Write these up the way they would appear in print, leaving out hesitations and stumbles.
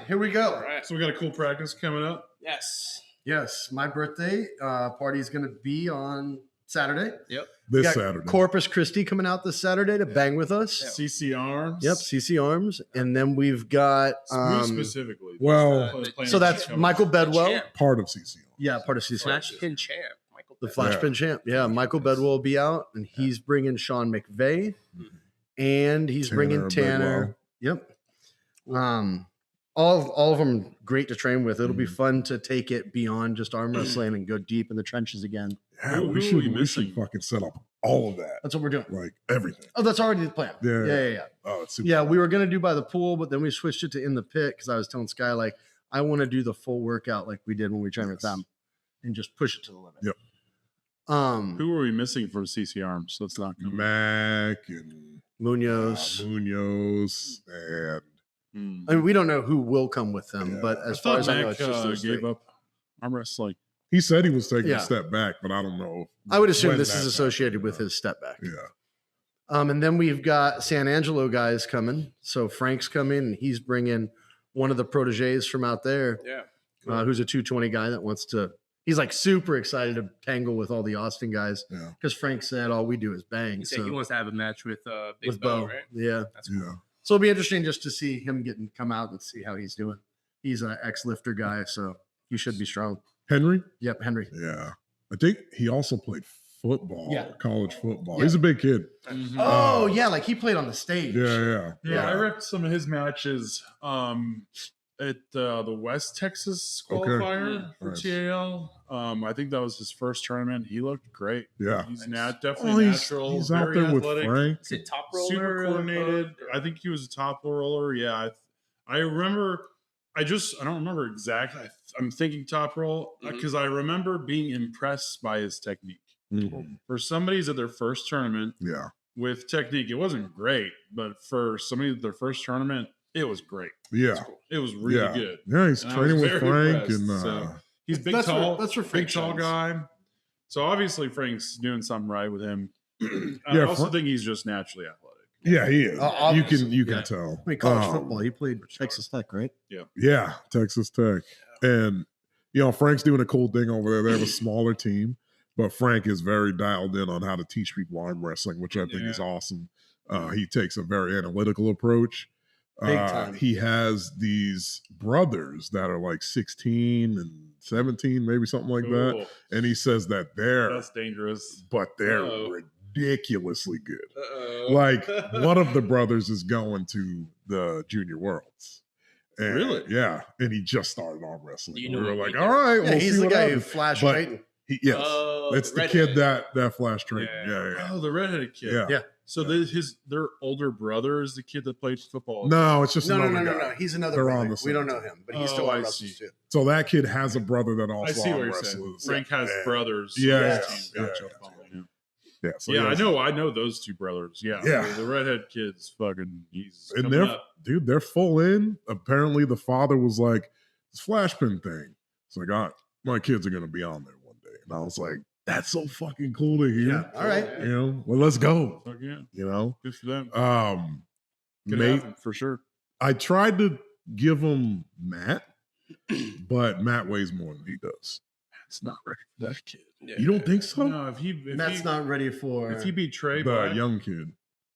here we go. All right. So we got a cool practice coming up. Yes. Yes, my birthday party is going to be on Saturday. Yep. This Saturday. Corpus Christi coming out this Saturday to bang with us. Yeah. CC Arms. Yep, CC Arms. And then we've got... Who specifically? well, so that's Michael Bedwell. Champ. part of CC. Yeah, part of CC Arms. Flash pin champ. Michael The Bedwell. Flash Pin Champ. Yeah, Michael Bedwell will be out, and he's bringing Sean McVay, and he's bringing Tanner. Yep. All of them great to train with. It'll be fun to take it beyond just arm wrestling and go deep in the trenches again. Yeah, Who we are should we we should missing? fucking set up all of that, That's what we're doing. like everything. Oh, that's already the plan. Yeah. Yeah. Oh, it's super Yeah, fun. we were gonna do by the pool, but then we switched it to in the pit because I was telling Sky like I want to do the full workout like we did when we trained with them, and just push it to the limit. Yep. Who are we missing for CC Arms? That's not coming. Mac and Munoz. Munoz and I mean, we don't know who will come with them, Yeah. but as I far thought as I know, Mac it's just those gave three. up arm wrestling. he said he was taking Yeah. a step back, but I don't know. I would assume when this that's is associated happening. with his step back. Yeah. And then we've got San Angelo guys coming. So Frank's coming, and he's bringing one of the proteges from out there, Yeah. who's a 220 guy that wants to. He's like super excited to tangle with all the Austin guys Yeah. because Frank said all we do is bang. He said So he wants to have a match with Big with Bo, Bo, right? yeah. That's cool. Yeah. So it'll be interesting just to see him come out and see how he's doing. He's an ex-lifter guy, so he should be strong. Henry? Yep, Henry. Yeah. I think he also played football, Yeah. college football. Yeah. He's a big kid. Mhm. Oh yeah, like he played on the stage. Yeah. Yeah, I repped some of his matches at the West Texas qualifier for Nice. TAL. I think that was his first tournament. He looked great. Yeah. He's Nice. definitely Oh, natural. he's out very there with athletic, Frank. Is it top roller? super coordinated. I think he was a top roller. Yeah, I remember. I don't remember exactly. I'm thinking top roll because I remember being impressed by his technique. Mhm. For somebody's at their first tournament Yeah. with technique, it wasn't great, but for somebody at their first tournament, it was great. Yeah. It was really Yeah. good. Yeah, he's And I training was with very Frank impressed, and so- He's big, That's tall. where- that's where big, Frank tall shines. guy. So obviously Frank's doing something right with him. I Yeah, also Frank- think he's just naturally athletic. yeah, he is. you obviously. can Yeah. tell. I mean, college Um, football. He played Texas Tech, right? Yeah, Texas Tech. And Frank's doing a cool thing over there. They have a smaller team, but Frank is very dialed in on how to teach people arm wrestling, which I think is awesome. He takes a very analytical approach. Big time. He has these brothers that are like 16 and 17, maybe something like that. Cool. And he says that That's dangerous. they're Uh-oh. ridiculously good. Uh-oh. Like one of the brothers is going to the Junior Worlds. And, Really? Yeah. And he just started arm wrestling. Do you We know were what like, he all right, Yeah, we'll he's see the what guy who happens. flashed But- Drayton. Yes. Oh, It's the redhead. kid that flash training. Yeah. Oh, the redheaded kid. Yeah. Yeah. So their older brother is the kid that played football. No, it's just No. another guy. He's another They're brother. on the We don't same know team. him, but he's Oh, still I on wrestling see. too. So that kid has a brother that also I see what arm you're saying. wrestles. Frank has Yeah. brothers. Yeah, on his yeah, team. Gotcha. yeah, I'm following. Yeah. So Yeah, he has- I know those two brothers. Yeah. Yeah. The redhead kid's fucking. He's And coming they're up. dude, they're full in. Apparently, the father was like, "This flash pin thing." It's like, my kids are gonna be on there one day, and I was like, "That's so fucking cool to hear." Yeah. All right. Well, let's go. Fuck yeah. You Good for them. know, Could mate, happen for sure. I tried to give him Matt, but Matt weighs more than he does. It's not ready for that kid. Yeah. You don't think so? No, if Matt's not ready for. If he beat Trey The Black, young kid.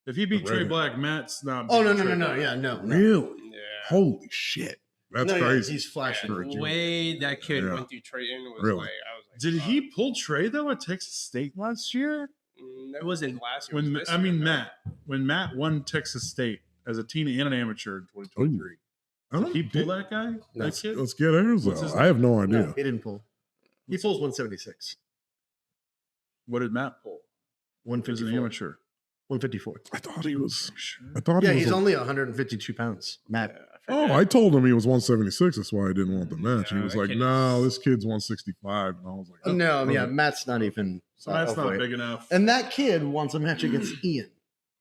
if he beat the Trey redhead. Black, Matt's not. Oh no beating no no Trey no! Black. Yeah, no. Really? Yeah. Holy shit! That's No, yeah, crazy. he's flashing. For a The junior. way that kid Yeah. went through Trayton was Really? like, I was like, Did fuck. he pull Trey though at Texas State last year? It wasn't last year. it was this year, man. Matt, when Matt won Texas State as a teen and an amateur in 2023, I don't did he pull know. that guy? That Let's- kid? Let's get ours What's out. his I have no idea. No, he didn't pull. He pulls 176, What did Matt pull? As an 154, amateur. 154. I thought he was. Sure. I thought Yeah, he was. he's only 152 pounds. Matt. Oh, I told him he was 176. That's why I didn't want the match. Yeah, he was that like, kid "No, is- this kid's 165." And I was like, No, yeah, okay. Matt's not even. So that's not overweight. big enough. And that kid wants a match against Ian.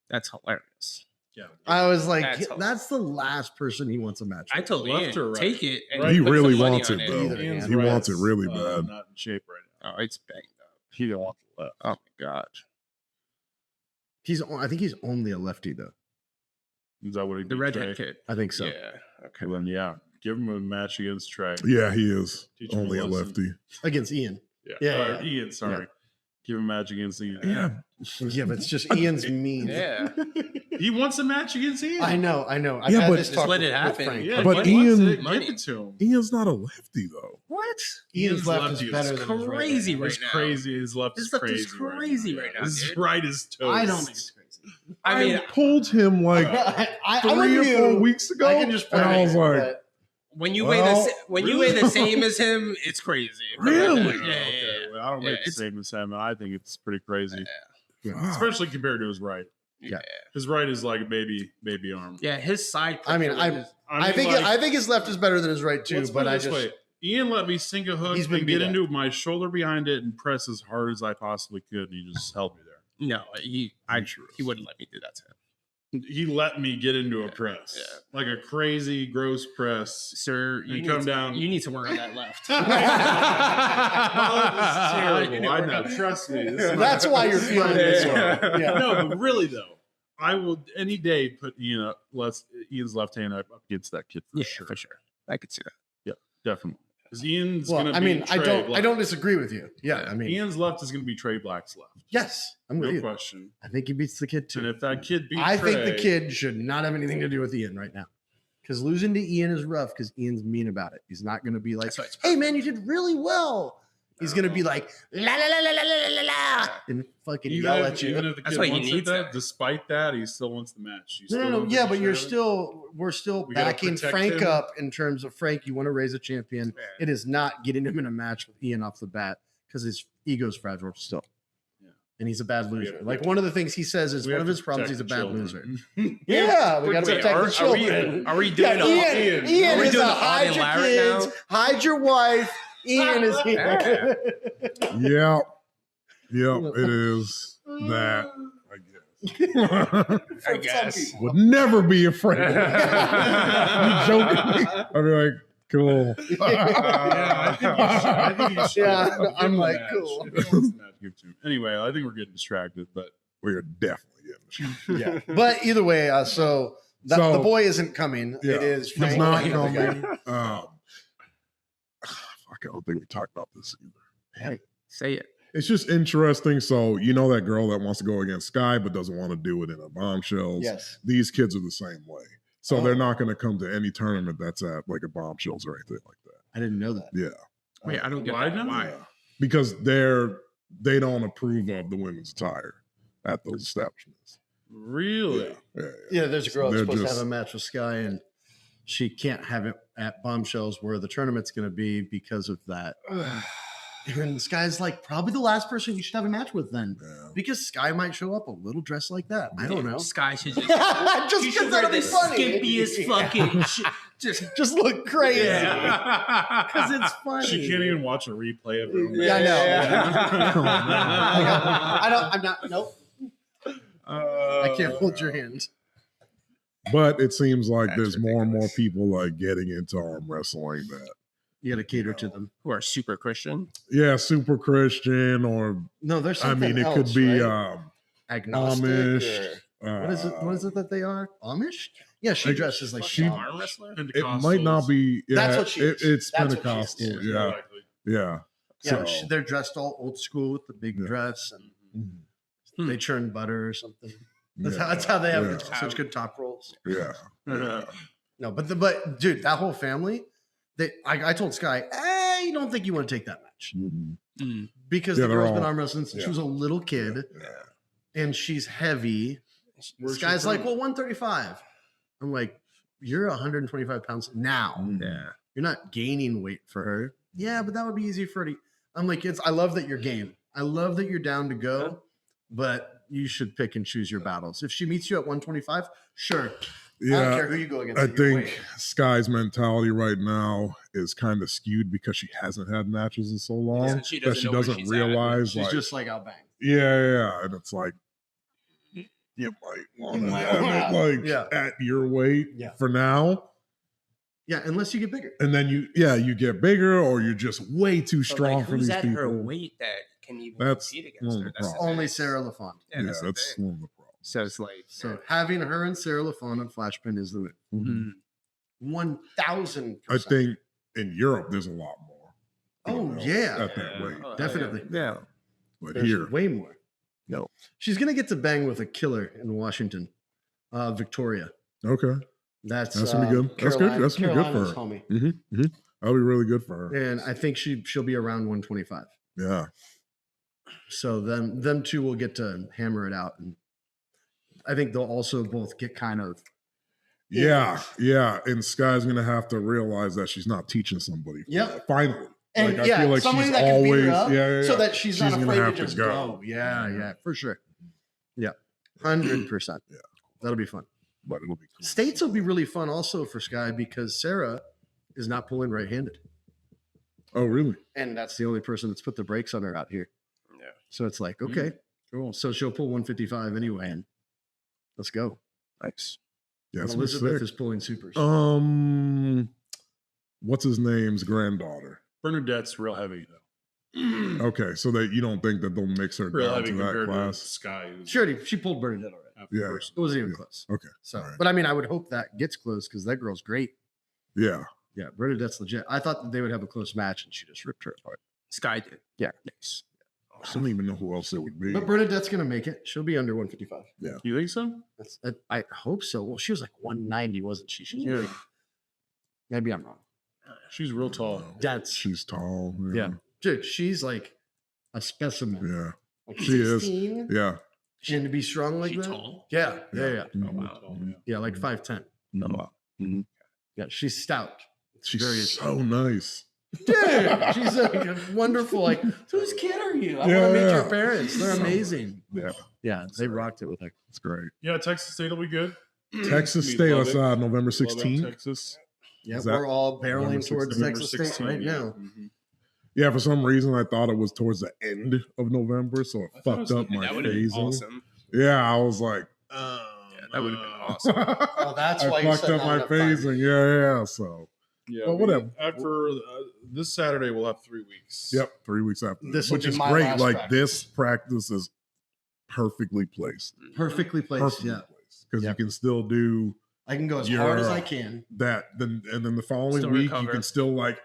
That's hilarious. yeah. I was like, That's that's, hilarious. the last person he wants a match. I with. told Left or Ian, right? take it. And Right. He put really some money wants on it, though. Either Ian's He wants it right's, really bad. Not in shape right now. Oh, it's banged up. He don't want the left. Oh my god. I think he's only a lefty though. Is that what he The beat redhead Trey? kid. I think so. Yeah. Okay. Well, then, yeah. Give him a match against Trey. Yeah, he is Teach him a only a lesson. lefty. Against Ian. Yeah. Yeah. Ian, sorry. Yeah. Give him a match against Ian. Yeah, Yeah, but it's just Ian's mean. Yeah. He wants a match against Ian. I know. I've Yeah, had but- this Just talk let with- it with happen. Frank. Yeah, But he wants Ian- it, give it to him. Ian's not a lefty though. What? Ian's left lefty is better is than his right. crazy right It's now. crazy. His left His is left crazy. is crazy right now, His dude. right is toast. I don't think it's crazy. I mean, pulled him like I'm 3 with or 4 you. weeks ago, I can just and I was like, but when you Well, you weigh the same as him, it's crazy. Really? Yeah, Okay, yeah, yeah. well, I don't Yeah, make the it's- same as him. I think it's pretty crazy, wow. especially compared to his right. Yeah. His right is like a baby arm. Yeah, his side. I mean, pressure is- I think his left is better than his right too. let's But put it I this just way. Ian let me sink a hook He's been and get beat into my shoulder behind it and press as hard as I possibly could, and he just held me there. no, he wouldn't let me do that to him, He let me get into a press, yeah. like a crazy, gross press. sir. And come down. You need to work on that left. Terrible. I know. Trust me. This is That's why you're feeling this way. Yeah. Yeah. No, but really though, I will any day put Ian's left hand up against that kid. Yeah, for sure. I could see that. Definitely. Because Ian's Well, gonna I be mean, I Trey don't Black. disagree with you. Yeah, I mean, Ian's left is gonna be Trey Black's left. yes, I'm with No you. question. I think he beats the kid And too. if that kid beats I think the Trey- kid should not have anything to do with Ian right now. Because losing to Ian is rough because Ian's mean about it. He's not going to be like, That's why it's hey, man, you did really well. He's going to be like, la, la, la, la, la, la, la, la, and fucking even yell if, at you. even if the That's kid why he wants needs that, that. despite that, he still wants the match. He No, still no, no. wants Yeah, to but share it. we're still We gotta backing protect Frank him. up in terms of Frank. You want to raise a champion. It is not getting him in a match with Ian off the bat because his ego's fragile still. Yeah. And he's a bad We loser. gotta- Like one of the things he says is We one have of his to problems. He's a protect bad the loser. children. Yeah, we got to Wait, protect the are we- children. Are we Yeah, doing all? Ian Ian. Are we is doing a the hide Auden your Larrett kids, now? hide your wife. Ian is here. Yeah, it is that. I guess I guess. would never be afraid. You joking? I'd be like, cool. Yeah, I think you should. Yeah, Give him I'm the like, match. cool. If he wants the match, give it to him. Anyway, I think we're getting distracted, but We are definitely getting Yeah, but either way, so the boy isn't coming. Yeah, It is he's Frank. not the other guy. coming. Fuck, I don't think we talked about this either. Hey, say it. It's just interesting. So you know that girl that wants to go against Sky but doesn't want to do it in a bombshells. Yes. These kids are the same way. So Oh. they're not going to come to any tournament that's at like a bombshells or anything like that. I didn't know that. Yeah, Wait, I don't get Why that. not? Why? because they don't approve of the women's attire at those establishments. really, Yeah, there's a girl that's They're supposed to just- have a match with Sky, and she can't have it at Bombshells where the tournament's going to be because of that. And Sky's like probably the last person you should have a match with then, Yeah. because Sky might show up a little dressed like that. I don't know. Sky should just. Just She because should wear that'll be the funny. skimpiest fucking. Just look crazy. Yeah. Because it's funny. she can't even watch a replay of it. Yeah, I know. Yeah. I'm not. Nope. I can't hold your hand. But it seems like That's there's more and more ridiculous. people like getting into arm wrestling that You got to cater to them. Who are super Christian? super Christian or No, there's I something mean it else, could be right? Agnostic. Amish. Or, what is it? What is it that they are? Amish? Yeah, she Like, dresses like She Amish. arm wrestler? It might not be. Yeah, That's what she is. It's That's what she Pentecostal. is. Yeah, yeah. Yeah, So, they're dressed all old school with the big Yeah. dress, and Hmm. they churn butter or something. That's, yeah, that's how they have yeah. such good top rolls. Yeah. No, but dude, that whole family. I told Sky, hey, you don't think you want to take that match Mhm. Mm. because Yeah, the they're girl's been all- arm wrestling since yeah. she was a little kid, and she's heavy. Where's she Sky's like, from? well, 135. I'm like, you're 125 pounds now. Mhm. Yeah. You're not gaining weight for her. Yeah, but that would be easy for her to. I'm like, I love that you're game. I love that you're down to go, but you should pick and choose your battles. If she meets you at 125, sure. I don't Yeah. care who you go against. I at your think weight. Sky's mentality right now is kind of skewed because she hasn't had matches in so long And she that doesn't she know where doesn't she's at. realize. she's Like, just like, I'll bang. yeah, and it's like you might want to have it like Yeah. at your weight Yeah. for now. Yeah, unless you get bigger. And then you get bigger or you're just way too But, strong like, for who's these at people. her weight that can even That's compete one against of her? the That's the problems. Only thing. Sarah LaFont. Yeah, Yeah, that's the that's thing. one of the problems. So it's like, So having her and Sarah LaFont on Flashpoint is the win. mm. 1,000%. I think in Europe there's a lot more. Oh, females yeah. at that weight. Oh, Definitely. Yeah. But There's here, way more. No. She's gonna get to bang with a killer in Washington, Victoria. okay, That's gonna be good. That's good. That's gonna be good for Carolina's her. homie. That'll be really good for her. And I think she'll be around 125. Yeah, So them two will get to hammer it out, and I think they'll also both get kind of yeah. And Sky's gonna have to realize that she's not teaching somebody. Yep. Finally. and Like, I yeah, feel like somebody she's that can beat always her up, so yeah. that she's not gonna afraid to have just go. go. Yeah, for sure. Yeah, 100%. Yeah. That'll be fun. But it'll be cool. States will be really fun also for Sky because Sarah is not pulling right-handed, Oh, really? and that's the only person that's put the brakes on her out here. Yeah. So it's like, okay, cool. So she'll pull 155 anyway, and let's go. Nice. Yeah, And it's gonna be Elizabeth sick. is pulling supers. What's his name's granddaughter? Bernadette's real heavy though. Okay, so that you don't think that they'll mix her Real down heavy to that compared to class? Sky. who's She pulled Bernadette already. half the Yeah. person. It wasn't even Yeah. close. Okay, So, all right. but I mean, I would hope that gets close because that girl's great. Yeah, Yeah, Bernadette's legit. I thought that they would have a close match, and she just ripped her apart. Sky did. Yeah. Nice. I don't even know who else it would be. But Bernadette's gonna make it. She'll be under 155. You think so? I hope so. Well, she was like 190, wasn't she? She's big. Maybe I'm wrong. She's real tall. That's She's tall. yeah, dude. She's like a specimen. Yeah. Like She is. 16, Yeah. and to be strong like She that. tall? Yeah. Mhm. Oh, wow. Yeah. Yeah, like 5'10". No. Yeah, she's stout. She's very so nice. Dude, she's like a wonderful. Like, whose kid are you? I want to meet your parents. They're amazing. Yeah. Yeah, they rocked it with her. It's great. Yeah, Texas State will be good. Texas We State, love that's it. November Love that 16th. Texas. Yeah, Is that we're all barreling November towards 16th? Texas State right yeah. now. Mhm. Yeah, for some reason I thought it was towards the end of November, so it I thought it fucked was- up and my That would have been phasing. awesome. Yeah, I was like, Yeah, that would have been awesome. Oh, that's I why you fucked said up not my enough time. phasing. Yeah. So, Yeah, Well, whatever. After this Saturday, we'll have 3 weeks. yep, 3 weeks after This this, will which be is my great. last Like practice. this practice is perfectly placed. Perfectly placed. Perfectly Yeah, placed because Yeah. you can still do I can go as hard as You're- I can. that. And then the following Still week recover. you can still like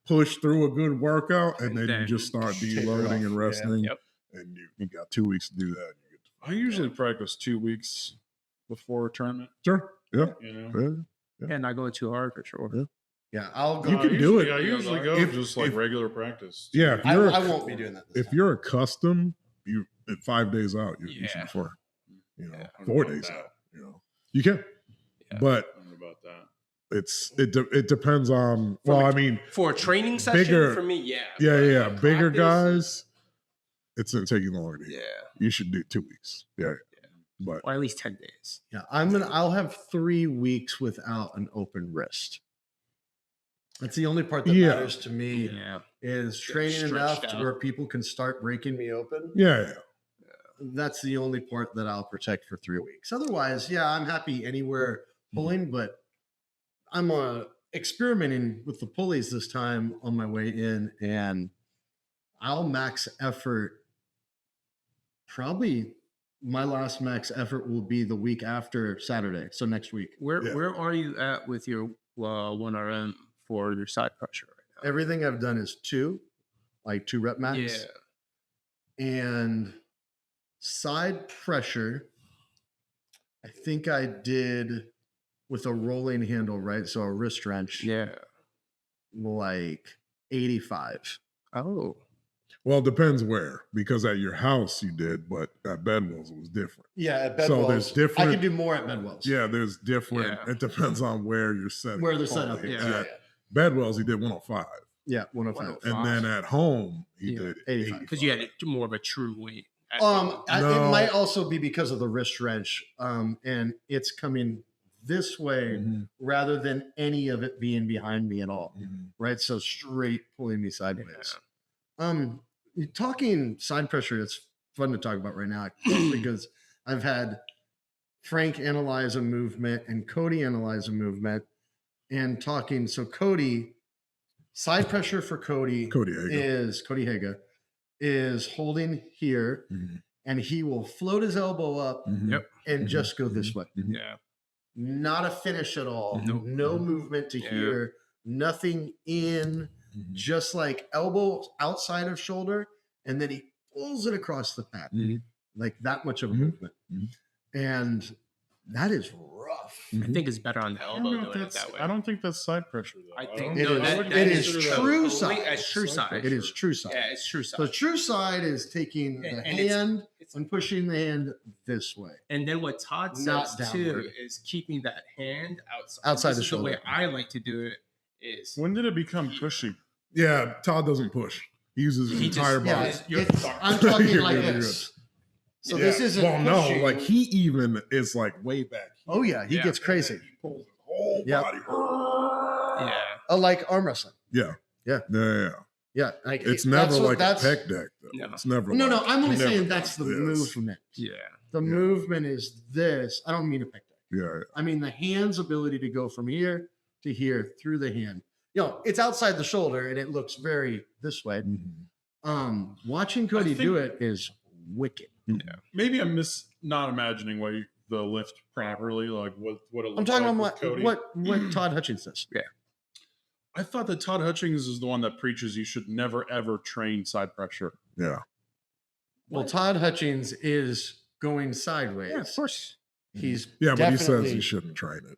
push through a good workout, and then you just start take it deloading off. and Yeah. resting. Yep. And you got 2 weeks to do that. And you get I usually practice 2 weeks before a tournament. sure. Yeah. You know, Yeah. Yeah, not going too hard for sure. Yeah, I'll go. You can do it. I usually go If- just like if- regular practice. Yeah. If I you're, won't be doing that. This if time. you're accustomed, you at 5 days out, you Yeah. should be fine. You know, I don't know 4 about days that. out. You know, you can, Yeah. but I don't know about that. it depends on. Well, I mean, For a training session, Bigger- for me, yeah. yeah. But Bigger practice, guys, it's gonna take you longer. To Yeah. you should do 2 weeks. Yeah, but Or at least 10 days. Yeah, I'll have 3 weeks without an open wrist. That's the only part that Yeah. matters to me Yeah. is training stretched enough to out. where people can start breaking me open. yeah. That's the only part that I'll protect for 3 weeks. Otherwise, yeah, I'm happy anywhere pulling, but I'm experimenting with the pulleys this time on my way in, and I'll max effort. Probably my last max effort will be the week after Saturday, so next week. Yeah. Where are you at with your 1RM for your side pressure right now? Everything I've done is 2 rep max. Yeah. And side pressure, I think I did with a rolling handle, right? So a wrist wrench, Yeah. like 85. Oh. Well, it depends where, because at your house you did, but at Bedwell's it was different. Yeah, at So Bedwell's. there's different- I could do more at Bedwell's. Yeah, there's different. Yeah. It depends on where you're set. Where they're set up. At Yeah, yeah, Bedwell's he did 105, yeah 105. and then at home he Yeah, did 85. Because you had more of a true weight. at Um, home. It No. might also be because of the wrist wrench, and it's coming this way Mhm, rather than any of it being behind me at all, mhm. right? So straight pulling me sideways. Talking side pressure, it's fun to talk about right now because I've had Frank analyze a movement and Cody analyze a movement and talking. So Cody, side pressure for Cody Cody Hager. Cody Haga is holding here Mhm, and he will float his elbow up mhm, Yep. and Mhm. just go this way. mhm. Yeah. not a finish at all. Nope. No movement to Yeah. here, nothing in, just like elbow outside of shoulder, and then he pulls it across the pad, like that much of a movement. And that is rough. I think it's better on the elbow doing it that way. I don't think that's side pressure though. I think It no, is- that, it that is is true complete- side. That's true side. It is true side. Yeah, it's true side. So true side is taking the And it's- hand it's- and pushing the hand this way. And then what Todd Not says too downward. is keeping that hand outside. Outside This the is the way shoulder. I like to do it. Is When did it become pushy? Yeah, Todd doesn't push. He uses his He just- entire yeah, body. You're It's- fucked. I'm talking You're like good, you're this. So Yeah. this isn't Well, pushing. no, like he even is like way back. Oh yeah, he Yeah. gets crazy. He pulls his whole Yep. body. Yeah. Like arm wrestling. Yeah. Yeah. Yeah. Yeah, like It's that's never what- like a that's, pec deck. Though. No. It's never. No, like, no, I'm only never saying that's the does this. movement. Yeah. The movement is this. I don't mean a pick deck. Yeah. I mean the hand's ability to go from here to here through the hand. It's outside the shoulder and it looks very this way. Watching Cody think- do it is wicked. Maybe I'm not imagining the lift properly, like what it looks I'm talking like about with Cody. what Todd Hutchins does. I thought that Todd Hutchings is the one that preaches you should never ever train side pressure. Yeah. Well, Todd Hutchins is going sideways. Yeah, of course. He's Yeah, but he says definitely- he shouldn't train it.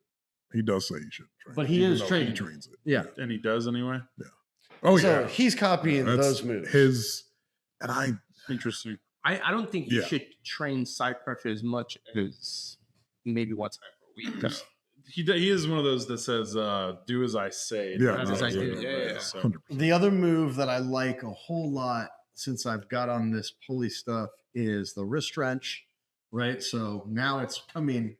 He does say he shouldn't train But it. he even is though training He it. trains it. Yeah. And he does anyway. Oh So yeah. he's copying That's those moves. His and I. Interesting. I don't think you Yeah. should train side pressure as much as maybe one time per week. He is one of those that says, "Do as I say." Yeah. That's no, his idea. no, Yeah, yeah. So, 100%. The other move that I like a whole lot since I've got on this pulley stuff is the wrist wrench, right? So now it's coming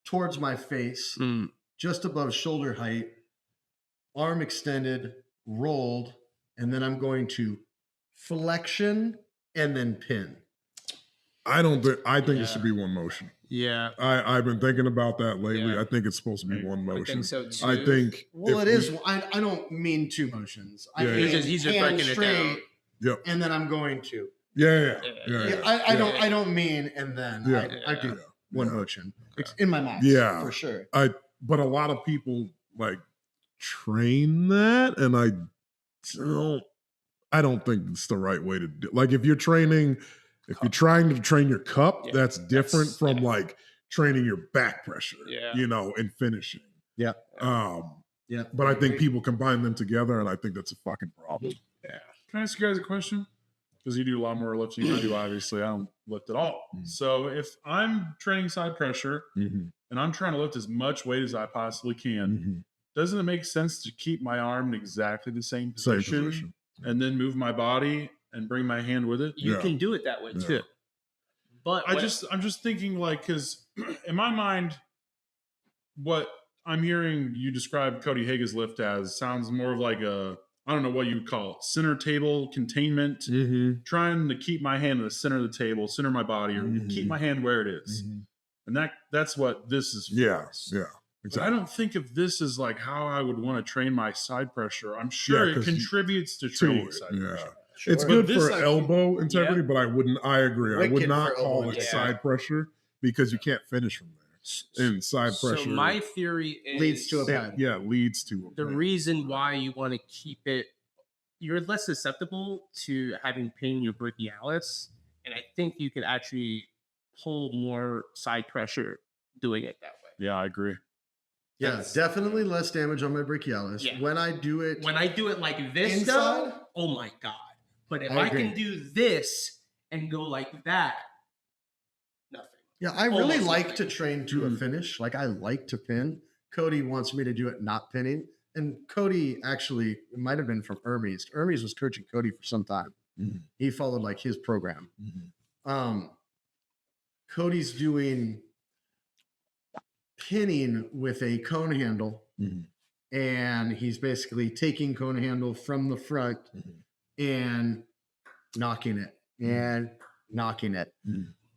towards my face, Mm. just above shoulder height, arm extended, rolled, and then I'm going to flexion and then pin. I don't think. I think Yeah. it should be one motion. Yeah. I've been thinking about that lately. Yeah. I think it's supposed to be one I motion. think so too. I think. Well, if it is. we- I don't mean two motions. I Yeah, mean yeah. He's just hand breaking it straight, down. Yep. and then I'm going to. Yeah. Yeah. Yeah, I don't mean and then. Yeah. I do Yeah. one Yeah. motion. It's in my mind. Yeah. for sure. But a lot of people like train that, and I don't think it's the right way to do. Like if you're trying to train your cup, Yeah, that's different that's- from yeah. like training your back pressure. Yeah. And finishing. Yeah. Yeah. But I think people combine them together, and I think that's a fucking problem. can I ask you guys a question? Because you do a lot more lifting than I do. Obviously, I don't lift at all. So if I'm training side pressure and I'm trying to lift as much weight as I possibly can, doesn't it make sense to keep my arm in exactly the same Same position, position. and then move my body and bring my hand with it? You Yeah. can do it that way Yeah. too. But I'm just thinking like, because in my mind, what I'm hearing you describe Cody Hage's lift as sounds more of like I don't know what you would call it, center table containment, trying to keep my hand in the center of the table, center my body, or keep my hand where it is. And that's what this is for. Yeah. Yeah. But I don't think of this as like how I would want to train my side pressure. I'm sure Yeah, it 'cause you- contributes to To training it, side yeah. pressure. It's But good this for I- elbow integrity, but I agree. I would Wicked not for call elbow it integrity. side pressure because you can't finish from there. And side pressure So my theory is Leads to a pad. yeah, leads to a the pad. reason why you want to keep it, you're less susceptible to having pain in your brachialis, and I think you could actually pull more side pressure doing it that way. Yeah, I agree. Yeah, That's- definitely less damage on my brachialis. Yeah. When I do it, When I do it like this, Inside? though, oh my god! But if I I, can agree. do this and go like that, nothing. yeah, I really almost like nothing. to train to a finish. Like I like to pin. Cody wants me to do it not pinning. And Cody actually, it might have been from Hermes. Hermes was coaching Cody for some time. He followed like his program. Cody's doing pinning with a cone handle, and he's basically taking cone handle from the front and knocking it and knocking it.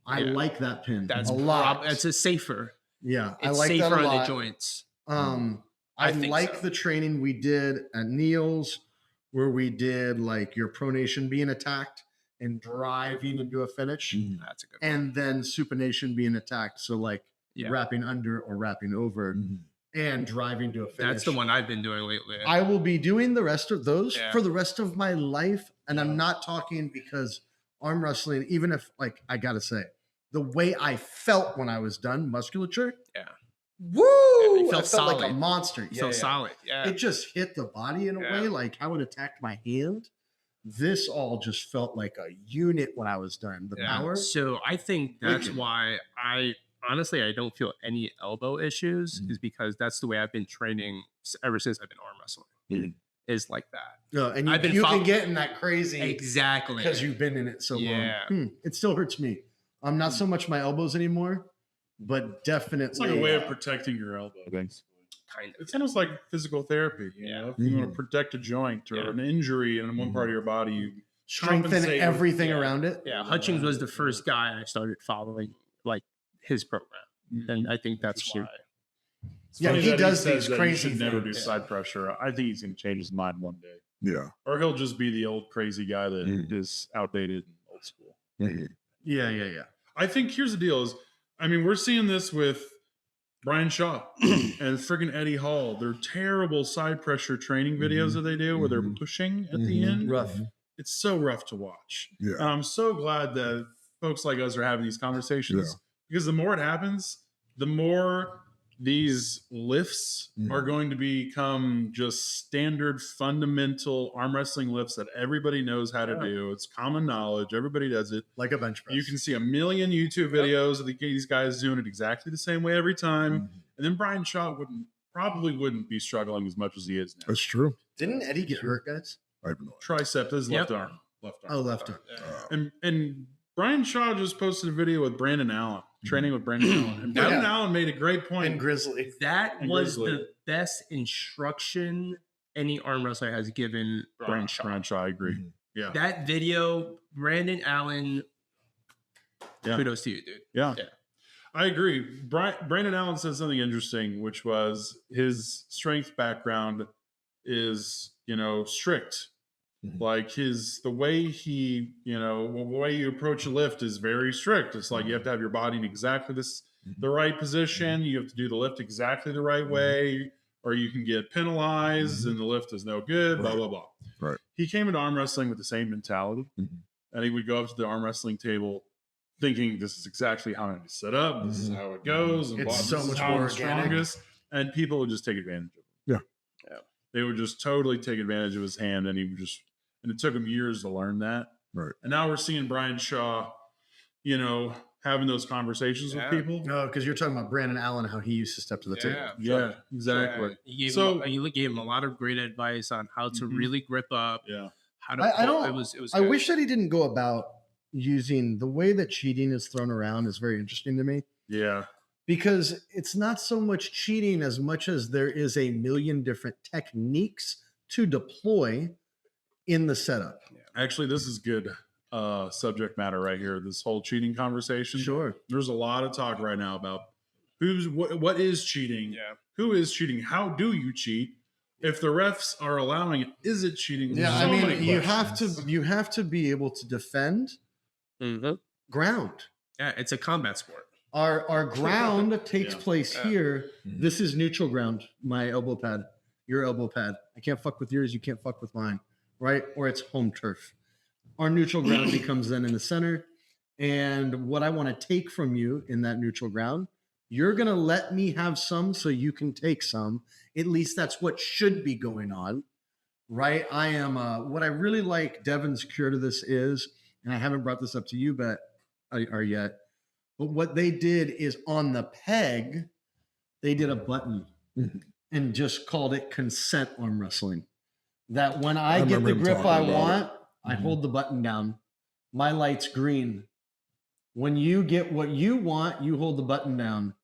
I Yeah. like that pin That's a lot. It's a safer. Yeah, I It's like that safer a on the lot. joints. I think like so. the training we did at Neil's, where we did like your pronation being attacked and driving into a finish, That's a good. One. and then supination being attacked. So like Yeah. wrapping under or wrapping over, and driving to a finish. That's the one I've been doing lately. I will be doing the rest of those Yeah. for the rest of my life. And I'm not talking because arm wrestling, even if, like, I got to say, the way I felt when I was done, musculature, Yeah. woo! you I felt felt like a solid. monster. So solid. Yeah. It just hit the body in a way, like how it attacked my hand. This all just felt like a unit when I was done. The power. So I think that's Wicked. why I don't feel any elbow issues, is because that's the way I've been training ever since I've been arm wrestling. Is like that. No, and I've been you can get in that crazy Exactly. because you've been in it so Yeah. long. It still hurts me. Not so much my elbows anymore, but definitely. It's like a way of protecting your elbow. kind of. It's almost like physical therapy. You know, if you want to protect a joint or an injury in one part of your body, you strengthen compensate everything with- around it. Yeah, Hutchings was the first guy I started following, like his program, and I think that's why. It's Yeah, funny he that does says these that you crazy should never do things. side pressure. I think he's going to change his mind one day, Yeah. or he'll just be the old crazy guy that is outdated and old school. Yeah. I think here's the deal: is I mean, we're seeing this with Brian Shaw and friggin' Eddie Hall. They're terrible side pressure training videos that they do where they're pushing at the end. Rough. It's so rough to watch. Yeah. And I'm so glad that folks like us are having these conversations because the more it happens, the more these lifts are going to become just standard fundamental arm wrestling lifts that everybody knows how to do. It's common knowledge. Everybody does it. Like a bench press. You can see a million YouTube videos of these guys doing it exactly the same way every time. And then Brian Shaw probably wouldn't be struggling as much as he is now. That's true. Didn't Eddie get hurt, guys? I have no Tricep, his left arm. Oh, left arm. And Brian Shaw just posted a video with Brandon Allen, training with Brandon Allen. And Brandon Allen made a great point. And Grizzly. That And was Grizzly. the best instruction any arm wrestler has given Brian Shaw. Brian Shaw, I agree. Yeah. That video, Brandon Allen, kudos to you, dude. Yeah. I agree. Brandon Allen said something interesting, which was his strength background is, strict. Like the way the way you approach a lift is very strict. It's like you have to have your body in exactly the right position. You have to do the lift exactly the right way, or you can get penalized and the lift is no good, blah, blah, blah. Right. He came into arm wrestling with the same mentality. And he would go up to the arm wrestling table thinking this is exactly how I'm set up. This is how it goes. And It's blah, so this is much how more I'm organic. strongest. And people would just take advantage of him. Yeah. They would just totally take advantage of his hand, and and it took him years to learn that. Right. And now we're seeing Brian Shaw, having those conversations with people. No, because you're talking about Brandon Allen, how he used to step to the table. Yeah, exactly. You So- gave him a lot of great advice on how to really grip up. Yeah. How to. I pull. don't. It was. I good. wish that he didn't go about using the way that cheating is thrown around is very interesting to me, Yeah. because it's not so much cheating as much as there is a million different techniques to deploy in the setup. Actually, this is good subject matter right here. This whole cheating conversation. Sure. There's a lot of talk right now about what is cheating. Yeah. Who is cheating? How do you cheat? If the refs are allowing it, is it cheating? Yeah, So I mean, many you questions. have to be able to defend Mhm. ground. Yeah, it's a combat sport. Our ground takes Yeah. place here. This is neutral ground. My elbow pad, your elbow pad. I can't fuck with yours. You can't fuck with mine, right? Or it's home turf. Our neutral ground becomes then in the center. And what I want to take from you in that neutral ground, you're going to let me have some so you can take some. At least that's what should be going on, right? I am, what I really like Devin's cure to this is, and I haven't brought this up to you, but yet. But what they did is on the peg, they did a button and just called it consent arm wrestling. That when I get remember the him grip I talking about want, I hold the button down. My light's green. When you get what you want, you hold the button down.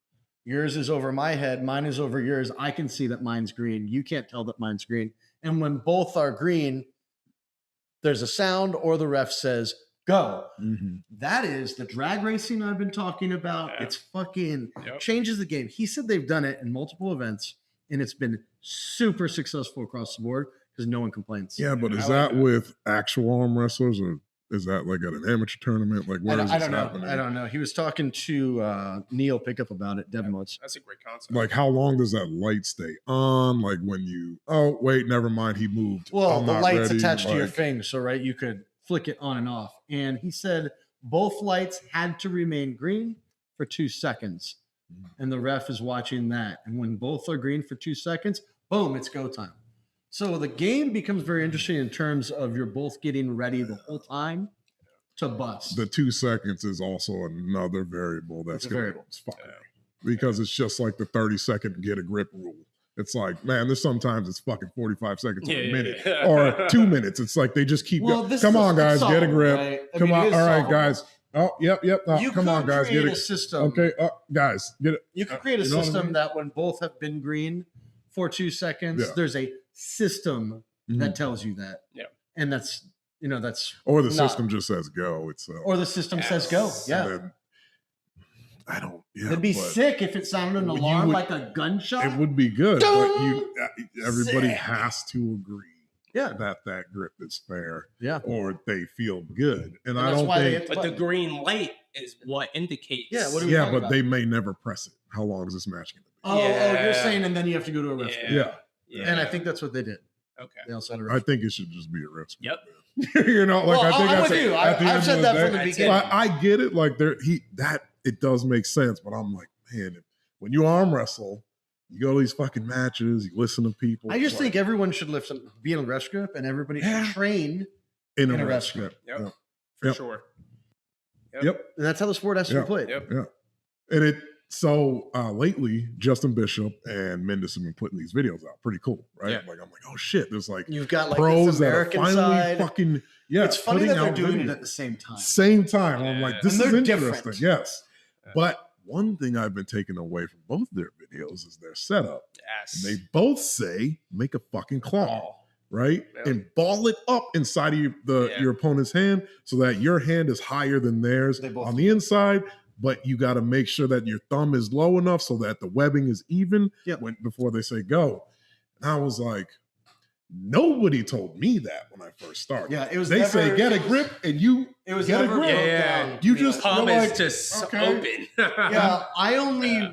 Yours is over my head. Mine is over yours. I can see that mine's green. You can't tell that mine's green. And when both are green, there's a sound or the ref says, go. That is the drag racing I've been talking about. Yeah. It's fucking Yep. changes the game. He said they've done it in multiple events and it's been super successful across the board because no one complains. Yeah, but is I like that that. with actual arm wrestlers or Is that like at an amateur tournament? Like where is I this don't know. happening? I don't know. He was talking to Neil Pickup about it. Devin was. That's a great concept. Like how long does that light stay on? Like when you wait, never mind, he moved. Well, I'm the not light's ready. attached to your Like, thing, so right, you could flick it on and off. And he said both lights had to remain green for 2 seconds, and the ref is watching that. And when both are green for 2 seconds, boom, it's go time. So the game becomes very interesting in terms of you're both getting ready the whole time to bust. the 2 seconds is also another variable that's It's a gonna variable. fuck me. Because it's just like the 30-second get a grip rule. It's like, man, there's sometimes it's fucking 45 seconds or a minute or 2 minutes. It's like they just keep going. Come on, guys, get a grip. Right? I Come mean, on, it is all right, solvable. guys. Oh, yep. You Come on, could guys, get create it. a system. Okay, guys, get it. You could create a You know what I system mean? that when both have been green for 2 seconds, Yeah. there's a system Mhm. that tells you that. Yeah. And that's Or the not- system just says go itself. or the system says go. Yes. Yeah. And then, I don't. Yeah, It'd be but sick if it sounded an You alarm would- like a gunshot. It would be good, but everybody Sick. has to agree Yeah. that grip is fair, Yeah. or they feel good. And I that's don't why they think. hit the But the button. green light is what indicates. Yeah, what do we Yeah, talking but about? they may never press it. How long is this match going to Oh, you're Yeah. saying, and then you have to go to a ref. Yeah. be? Yeah, Yeah. And I think that's what they did. Okay. They also had a I ref. think it should just be a ref. Yep. You know, like Well, I think I'm that's with you. at the I've end said of that the from the day- beginning. I get it. Like it does make sense, but I'm like, man, when you arm wrestle, you go to these fucking matches, you listen to people. I just like, think everyone should be in a ref grip, and everybody Yeah. should train, in in a a ref ref script. Yep. Yeah. For Yep. sure. Yep. and that's how the sport has to Yeah. be played. Yep. And it so lately, Justin Bishop and Mendes have been putting these videos out. Pretty cool, right? Yeah. Like I'm like, oh shit, there's like You've got like pros this that are American finally side. fucking It's funny putting that they're out doing videos. it at the same time. Same time. I'm like, Yeah. this And is they're interesting. different. Yes. Yeah. But one thing I've been taking away from both their videos is their setup. Yes. And they both say, make a fucking claw, right? Yeah. And ball it up inside of your opponent's hand so that your hand is higher than theirs They both on the inside. But you got to make sure that your thumb is low enough so that the webbing is even Yep. before they say go. And I was like, nobody told me that when I first started. Yeah, it was. They say never- get a grip and you It was get a never grip. broke Yeah. down. You to me just- like Palm You're is like, just okay. open. yeah, Yeah.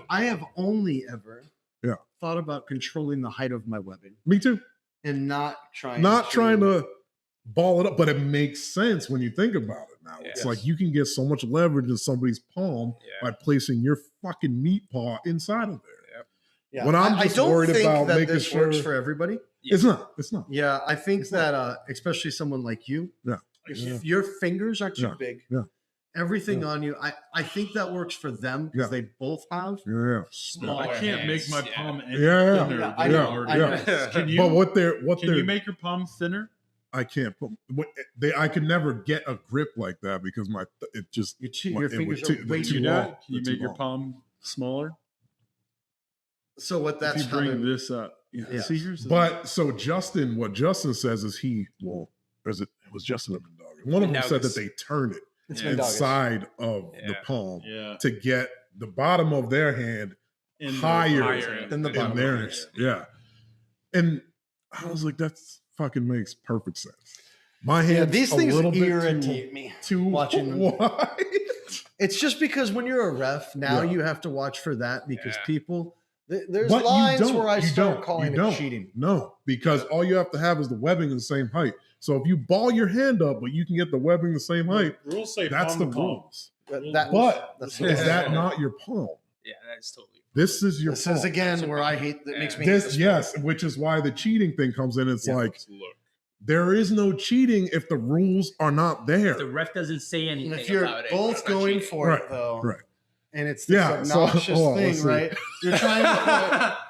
I have only ever Yeah. thought about controlling the height of my webbing me too. and not trying To ball it up, but it makes sense when you think about it now. It's Yes. like you can get so much leverage in somebody's palm Yeah. by placing your fucking meat paw inside of there. Yeah. When I'm I just don't worried think about that making this works sure- for everybody. It's not. Yeah, I think It's not. that especially someone like you, Yeah. if Yeah. your fingers are too Yeah. big, Yeah. everything on you, I think that works for them because Yeah. they both have Yeah. smaller I can't make hands, my yeah. palm any Yeah. thinner. Yeah, I than know, it I know. already is. Can you? But what can they're you make your palm thinner? I can't put I could never get a grip like that because it just your it fingers would are too- way they're too Can you, long. long. can you They're make too your long. palm smaller? So what that's if how you bring they're- this up. Yeah. See, here's the- But so what Justin says is it was Justin or Mendoga. One of them said that Mendogas. they turn it it's Yeah. Mendogas. inside of the Yeah. palm yeah, to get the bottom of their hand in the- higher than the in bottom of theirs. Yeah. And I was like, that fucking makes perfect sense. My Yeah, hand these things irritate me. too watching them. wide. It's just because when you're a ref, now Yeah. you have to watch for that because Yeah. people there's But lines where I start you calling don't. it cheating. No, because all you have to have is the webbing the same height. So if you ball your hand up, but you can get the webbing the same height, Rules say that's the palm to palm. rules. But But that's is that not your palm? Yeah, that's totally. This is your this palm. is again where I hate that makes me hate This, this. yes, which is why the cheating thing comes in. It's Yeah. like Look. there is no cheating if the rules are not there. The ref doesn't say And anything if you're about it. both it's not going cheating. for Right, it though, right. and it's this Yeah, so- obnoxious hold on, let's thing, see. right?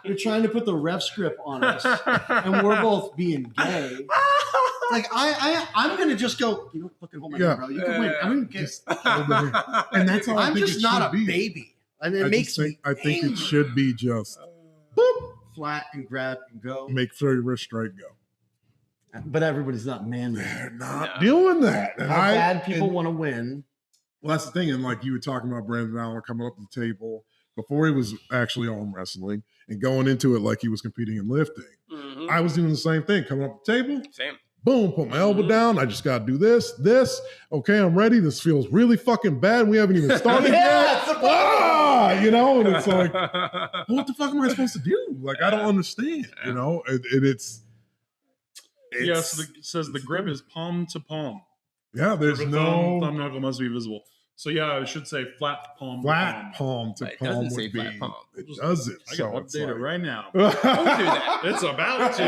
You're trying to put the ref script on us, and we're both being gay. Like I'm gonna just go. You don't fucking hold my Yeah. hand, bro. You can win. I'm gonna Just over here. And that's how I I'm think just it not should a be. baby. And it I makes just think, me I think angry. it should be just flat and grab and go. make sure your wrist straight go. But everybody's not manly. They're not No. doing that. And How bad people and- want to win. Well, that's the thing. And like you were talking about Brandon Allen coming up to the table before he was actually arm wrestling and going into it like he was competing in lifting. Mhm. I was doing the same thing, coming up to the table, Same. Boom, put my elbow down. I just got to do this. Okay, I'm ready. This feels really fucking bad. We haven't even started yet. And it's like, what the fuck am I supposed to do? Like, I don't understand, it's so it says the grip is palm to palm. Yeah, there's thumb knuckle must be visible. So yeah, I should say flat palm. Flat palm to It palm doesn't say would be. flat palm. It doesn't. I gotta So it's update it like- right now. Don't do that. It's about to.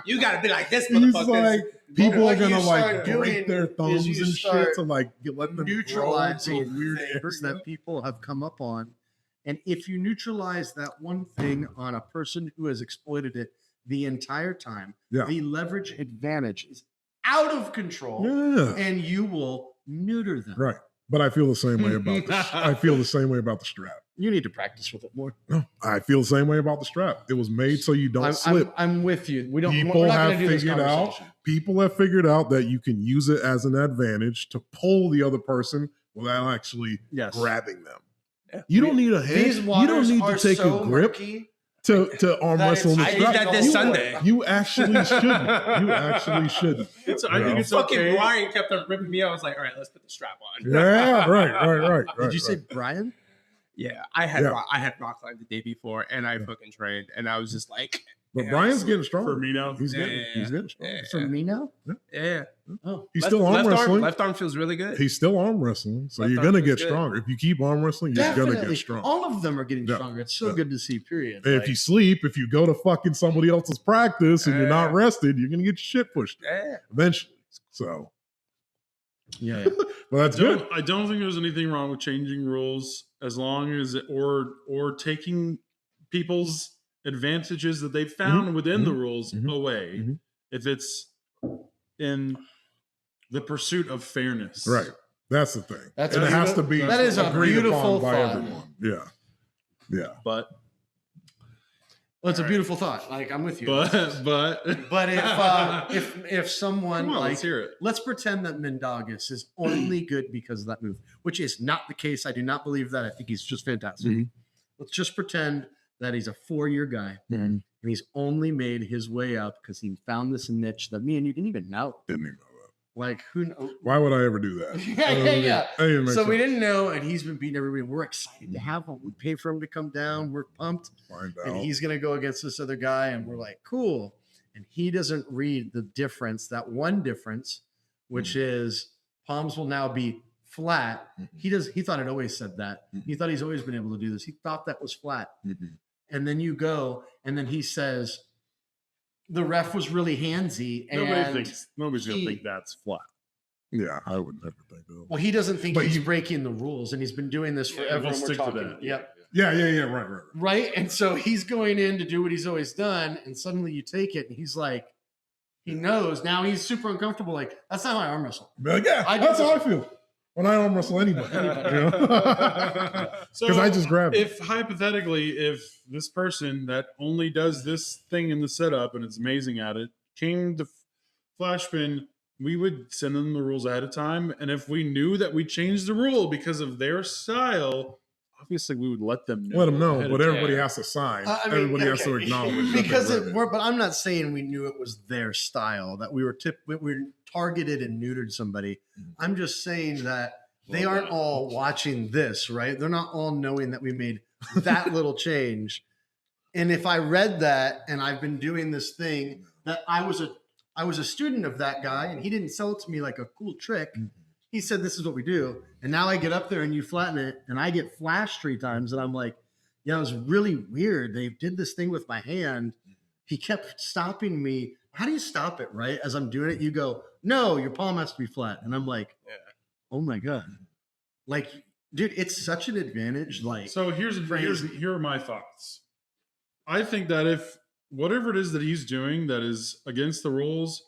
You gotta be like this, He's motherfucker. like, people are what gonna you start like doing break their thumbs is you and start shit to like let them neutralizing grow into a weird things area. that people have come up on. And if you neutralize that one thing on a person who has exploited it the entire time, Yeah. the leverage advantage is out of control, Yeah, and you will neuter them. right. But I feel the same way about I feel the same way about the strap. You need to practice with it more. No, I feel the same way about the strap. It was made so you don't slip. I'm with you. We don't. People we're not have gonna do this figured out. conversation. People have figured out that you can use it as an advantage to pull the other person without actually Yes. grabbing them. You don't need a hand. These You waters don't need are to take so a grip murky to arm that wrestle in the it's- I did strap. that this You- Sunday. You actually shouldn't. You actually shouldn't. I think it's Fucking okay. Brian kept on ripping me out. I was like, all right, let's put the strap on. Yeah, right. Did you say right. Brian? Yeah, I had Yeah. rock climbed the day before, and I fucking trained, and I was just like, But yeah, Brian's getting stronger. For me now. He's getting Yeah. stronger. For me now? yeah. Oh, He's still arm wrestling. Left arm feels really good. He's still arm wrestling, so Left you're arm gonna feels get good. stronger. If you keep arm wrestling, you're gonna definitely. get stronger. All of them are getting Yeah. stronger. It's so Yeah. good to see. Period. And Like, if you sleep, if you go to fucking somebody else's practice and you're not Yeah. rested, you're gonna get your shit pushed Yeah. eventually. So, yeah. well, that's good. I don't think there's anything wrong with changing rules as long as it, or taking people's advantages that they found within the rules away mhm. if it's in the pursuit of fairness. Right. That's the thing. That's and a it has to beautiful- be that is a agreed beautiful upon by thought. everyone. Yeah. Yeah. But Well, it's a beautiful thought. Like I'm with you. but if someone come on, like let's hear it. let's pretend that Mendagas is only good because of that move, which is not the case. I do not believe that. I think he's just fantastic. Mhm. Let's just pretend that he's a 4-year guy and he's only made his way up because he found this niche that me and you didn't even know. Didn't even know that. Like who knows? Why would I ever do that? Yeah. That didn't make So we sense. didn't know, and he's been beating everybody. We're excited to have him. We pay for him to come down. We're pumped. Find And out. he's going to go against this other guy, and we're like, cool. And he doesn't read the difference, that one difference, which is palms will now be flat. He thought it always said that. He thought he's always been able to do this. He thought that was flat. And then you go, and then he says, the ref was really handsy. And Nobody's gonna he- think that's flat. Yeah, I would never think that. well, he doesn't think But he's you- breaking the rules, and he's been doing this forever. We'll and we're stick to talking. that. Yep. Yeah, right. Right. And so he's going in to do what he's always done, and suddenly you take it, and he's like, he knows now. He's super uncomfortable. Like that's not how I arm wrestle. But like, yeah, I that's do- how I feel when I arm wrestle anybody. Because So I just grab it. if hypothetically, if this person that only does this thing in the setup and is amazing at it came to flash pin, we would send them the rules ahead of time. And if we knew that we changed the rule because of their style, obviously we would let them know. Let them know, ahead but of everybody time. has to sign. I mean, Everybody has to okay. acknowledge that because they it read it. were. But I'm not saying we knew it was their style that we were targeted and neutered somebody. I'm just saying that they aren't all watching this, right? They're not all knowing that we made that little change. And if I read that and I've been doing this thing that I was a student of that guy and he didn't sell it to me like a cool trick. He said, this is what we do. And now I get up there and you flatten it and I get flashed 3 times. And I'm like, yeah, it was really weird. They did this thing with my hand. He kept stopping me. How do you stop it, right? As I'm doing it, you go, no, your palm has to be flat. And I'm like, oh my God. Like, dude, it's such an advantage. Like, So here are my thoughts. I think that if whatever it is that he's doing that is against the rules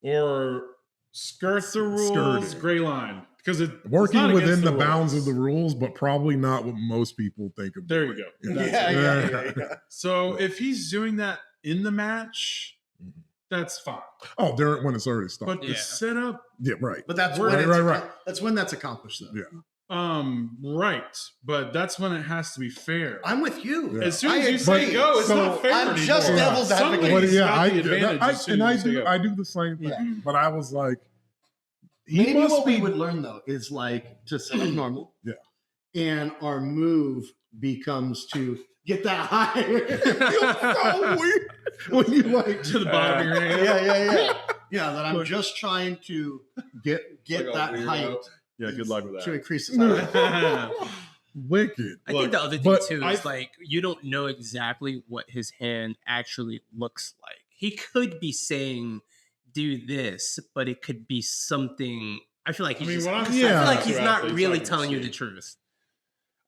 or skirt the rules, Skirted. gray line. Because it's Working not within against the bounds rules. of the rules, but probably not what most people think of. There you doing. go. yeah. So if he's doing that in the match, that's fine. Oh, when it's already started. But the setup, Yeah, right. But that's Right, when it's right. that's when that's accomplished, though. Yeah. Right, but that's when it has to be fair. I'm with you. Yeah. As soon as you I say agree. go, it's So, not fair I'm anymore. just devil's advocate. Somebody's Well, got the advantage as soon as you say go. I do the same thing. Yeah. But I was like, he Maybe must what be. we would learn though is like to set up normal. Yeah. And our move becomes to get that higher. Feels so weird when you like To the bottom of your hand. Yeah. Yeah, that I'm just trying to get Like a that weirdo. height Yeah, good luck with to that. increase the size. wicked. I Look, think the other thing but too is like you don't know exactly what his hand actually looks like. He could be saying do this, but it could be something. I feel like he's just, when I'm I feel Yeah. like he's to not athletes, really I can telling you see. the truth.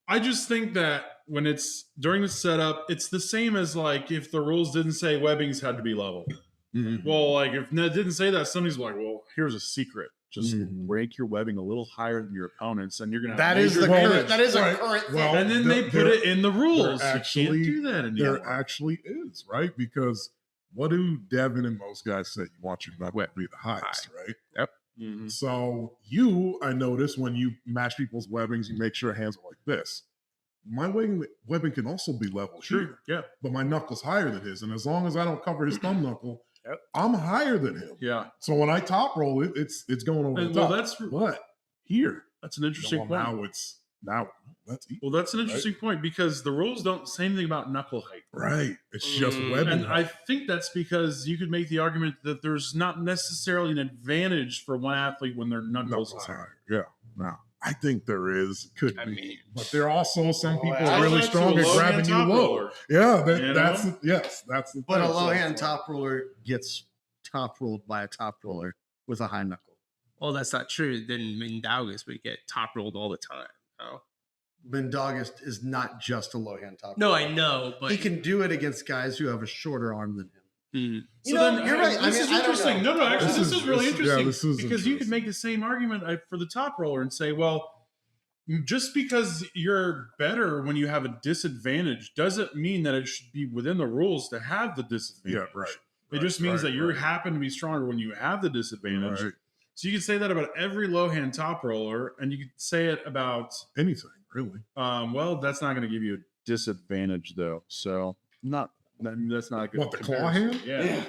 I just think that when it's during the setup, it's the same as like if the rules didn't say webbings had to be level. Mhm. Well, like if it didn't say that, somebody's like, well, here's a secret. Just Mhm. rank your webbing a little higher than your opponents, and you're gonna have That is major the advantage. current. That is Right. a current thing. Well, And then they put it in the rules. You actually- can't do that anymore. There actually is, right? Because what do Devin and most guys say? You want your knuckle to be the highest, right? Mhm. So I notice when you match people's webbings, you make sure hands are like this. My webbing can also be level Sure. here, Yeah. but my knuckle's higher than his. And as long as I don't cover his thumb knuckle, Yep. I'm higher than him. Yeah. So when I top roll it, it's going over And, the well, top. But here, that's an interesting well, point. now that's equal. Well, that's an interesting point because the rules don't say anything about knuckle height. Right. It's just webbing. And I think that's because you could make the argument that there's not necessarily an advantage for one athlete when their knuckles knuckles higher. higher. Yeah. Now, I think there is, could I be. mean, But there are also some people Well, really that's strong to a at low grabbing hand you top low. roller. Yeah, You that's know? that's the But a thing. low So hand it's like- top roller gets top rolled by a top roller with a high knuckle. well, that's not true. Then Mindaugas would get top rolled all the time. No, Bendagist is not just a low hand top no, roller. I know, but He can do it against guys who have a shorter arm than him. Mm. You know, you're right. This I is mean, I don't interesting. know. No, actually, This this is- is really this- yeah, interesting. this is because you could interesting. make the same argument for the top roller and say, well, just because you're better when you have a disadvantage doesn't mean that it should be within the rules to have the disadvantage. Yeah, right. It just means that you right. happen to be stronger when you have the disadvantage. Right. So you could say that about every low hand top roller, and you could say it about Anything, really. well, that's not going to give you a disadvantage though. So that's not a good. What, the claw comparison. hand? Yeah.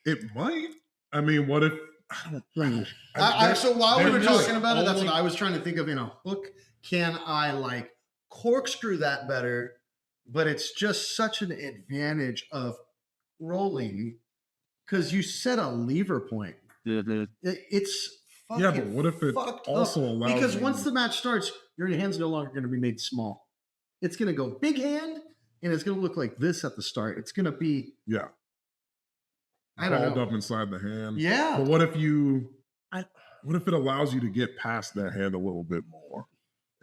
It might. I mean, what if I don't So while we there were is talking about it, that's only- what I was trying to think of in a hook. Can I like corkscrew that better? But it's just such an advantage of rolling because you set a lever point. It's fucking Yeah, but what if it fucked also up. allows Because you- once the match starts, your hand's no longer going to be made small. It's going to go big hand, and it's going to look like this at the start. It's going to be Yeah. I don't balled know. up inside the hand. Yeah. But what if what if it allows you to get past that hand a little bit more?